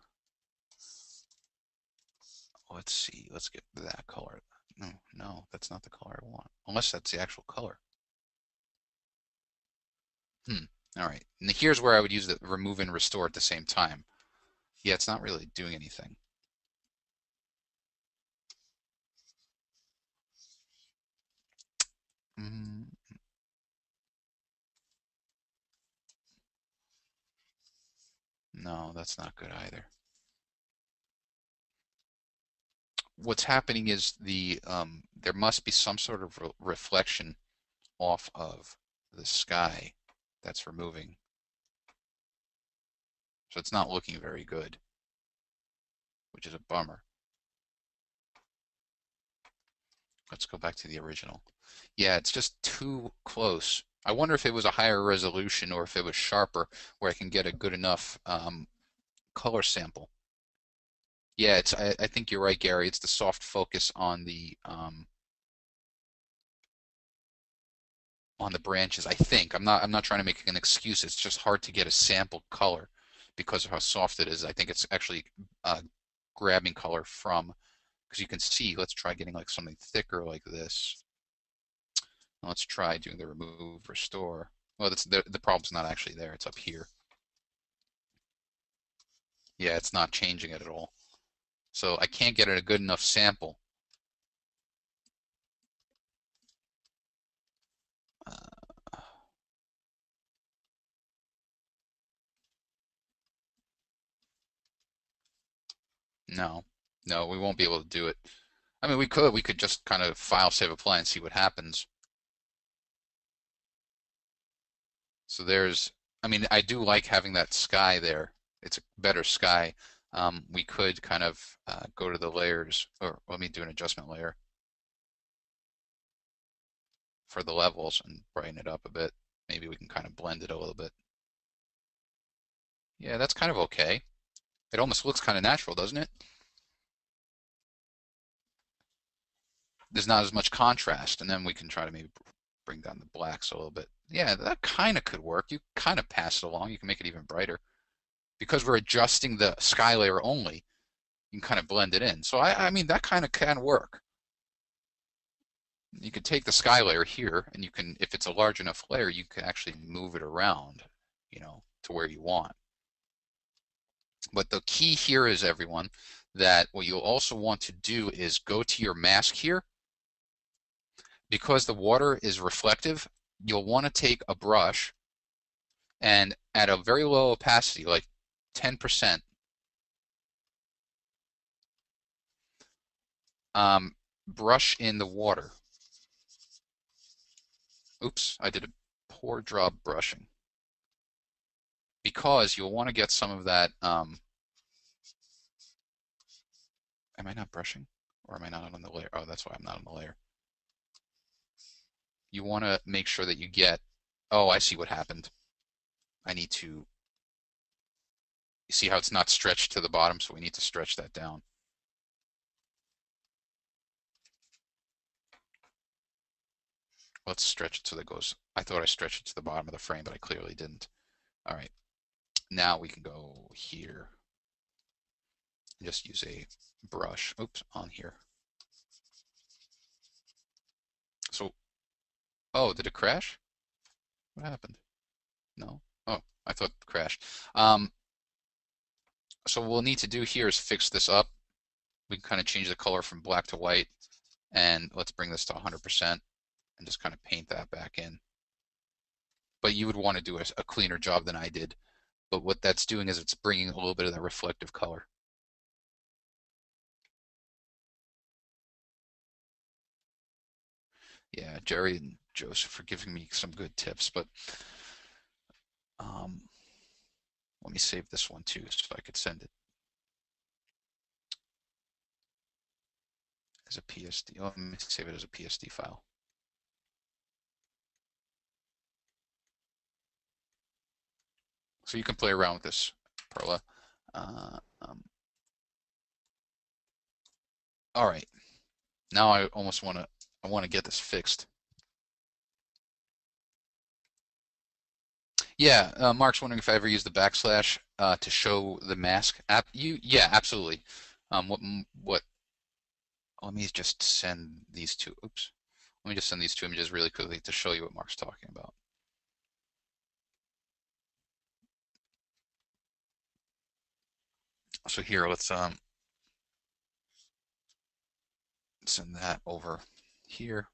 Let's see. Let's get that color. No, that's not the color I want. Unless that's the actual color. All right. And here's where I would use the remove and restore at the same time. Yeah, it's not really doing anything. Mm, no, that's not good either. What's happening is there must be some sort of reflection off of the sky that's removing. So it's not looking very good, which is a bummer. Let's go back to the original. Yeah, it's just too close. I wonder if it was a higher resolution or if it was sharper where I can get a good enough color sample. Yeah, I think you're right, Gary. It's the soft focus on the branches. I think I'm not trying to make an excuse. It's just hard to get a sample color because of how soft it is. I think it's actually grabbing color from because you can see. Let's try getting like something thicker like this. Let's try doing the remove restore. Well, the problem's not actually there. It's up here. Yeah, it's not changing it at all. So I can't get it a good enough sample. No, no, we won't be able to do it. I mean, we could just kind of file save apply and see what happens. So there's, I mean, I do like having that sky there. It's a better sky. We could kind of go to the layers, or let me do an adjustment layer for the levels and brighten it up a bit. Maybe we can kind of blend it a little bit. Yeah, that's kind of okay. It almost looks kind of natural, doesn't it? There's not as much contrast, and then we can try to maybe bring down the blacks a little bit. Yeah, that kind of could work. You kind of pass it along. You can make it even brighter. Because we're adjusting the sky layer only, you can kind of blend it in. So I mean, that kind of can work. You could take the sky layer here, and you can, if it's a large enough layer, you can actually move it around, to where you want. But the key here is, everyone, that what you'll also want to do is go to your mask here. Because the water is reflective, you'll want to take a brush and at a very low opacity, like 10%, brush in the water. Oops, I did a poor job brushing. Because you'll want to get some of that, am I not brushing? Or am I not on the layer? Oh, that's why I'm not on the layer. You want to make sure that you get, oh, I see what happened. I need to, you see how it's not stretched to the bottom, so we need to stretch that down. Let's stretch it so that goes, I thought I stretched it to the bottom of the frame, but I clearly didn't. All right, now we can go here and just use a brush, oops, on here. So, oh, did it crash? What happened? No? Oh, I thought it crashed. So what we'll need to do here is fix this up. We can kind of change the color from black to white, and let's bring this to 100% and just kind of paint that back in. But you would want to do a cleaner job than I did. But what that's doing is it's bringing a little bit of that reflective color. Yeah, Jerry and Joseph for giving me some good tips, but um, let me save this one too so I could send it as a PSD. Oh, let me save it as a PSD file. So you can play around with this, Perla. Uh, um, all right, now I almost want to get this fixed. Yeah, Mark's wondering if I ever use the backslash to show the mask. Yeah, absolutely. What? Let me just send these two. Oops. Let me just send these two images really quickly to show you what Mark's talking about. So here, let's send that over here.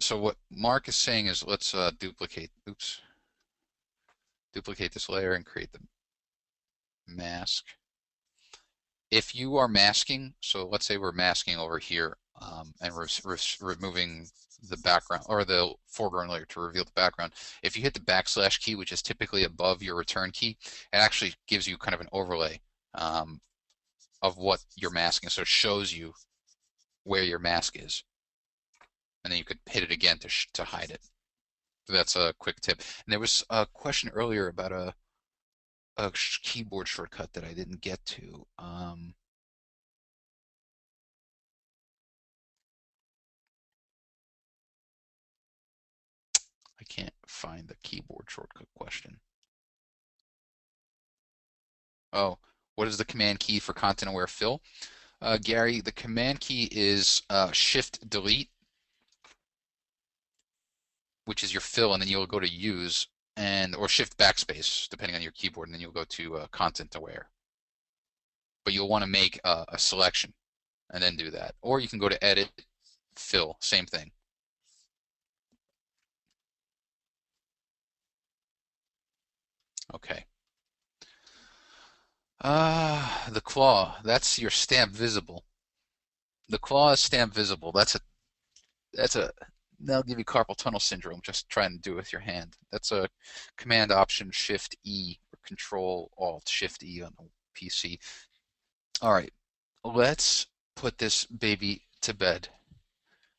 So what Mark is saying is let's duplicate. Oops. Duplicate this layer and create the mask. If you are masking, so let's say we're masking over here and we're removing the background or the foreground layer to reveal the background. If you hit the backslash key, which is typically above your return key, it actually gives you kind of an overlay of what you're masking. So it shows you where your mask is. And then you could hit it again to hide it. So that's a quick tip. And there was a question earlier about a keyboard shortcut that I didn't get to. I can't find the keyboard shortcut question. Oh, what is the command key for content-aware fill? Gary, the command key is Shift-Delete, which is your fill, and then you'll go to Use, or Shift Backspace, depending on your keyboard, and then you'll go to content-aware. But you'll want to make a selection and then do that. Or you can go to Edit, Fill, same thing. Okay. The claw. That's your stamp visible. The claw is stamp visible. That's a that'll give you carpal tunnel syndrome just trying to do it with your hand. That's a Command Option Shift E or Control Alt Shift E on the PC. All right, let's put this baby to bed.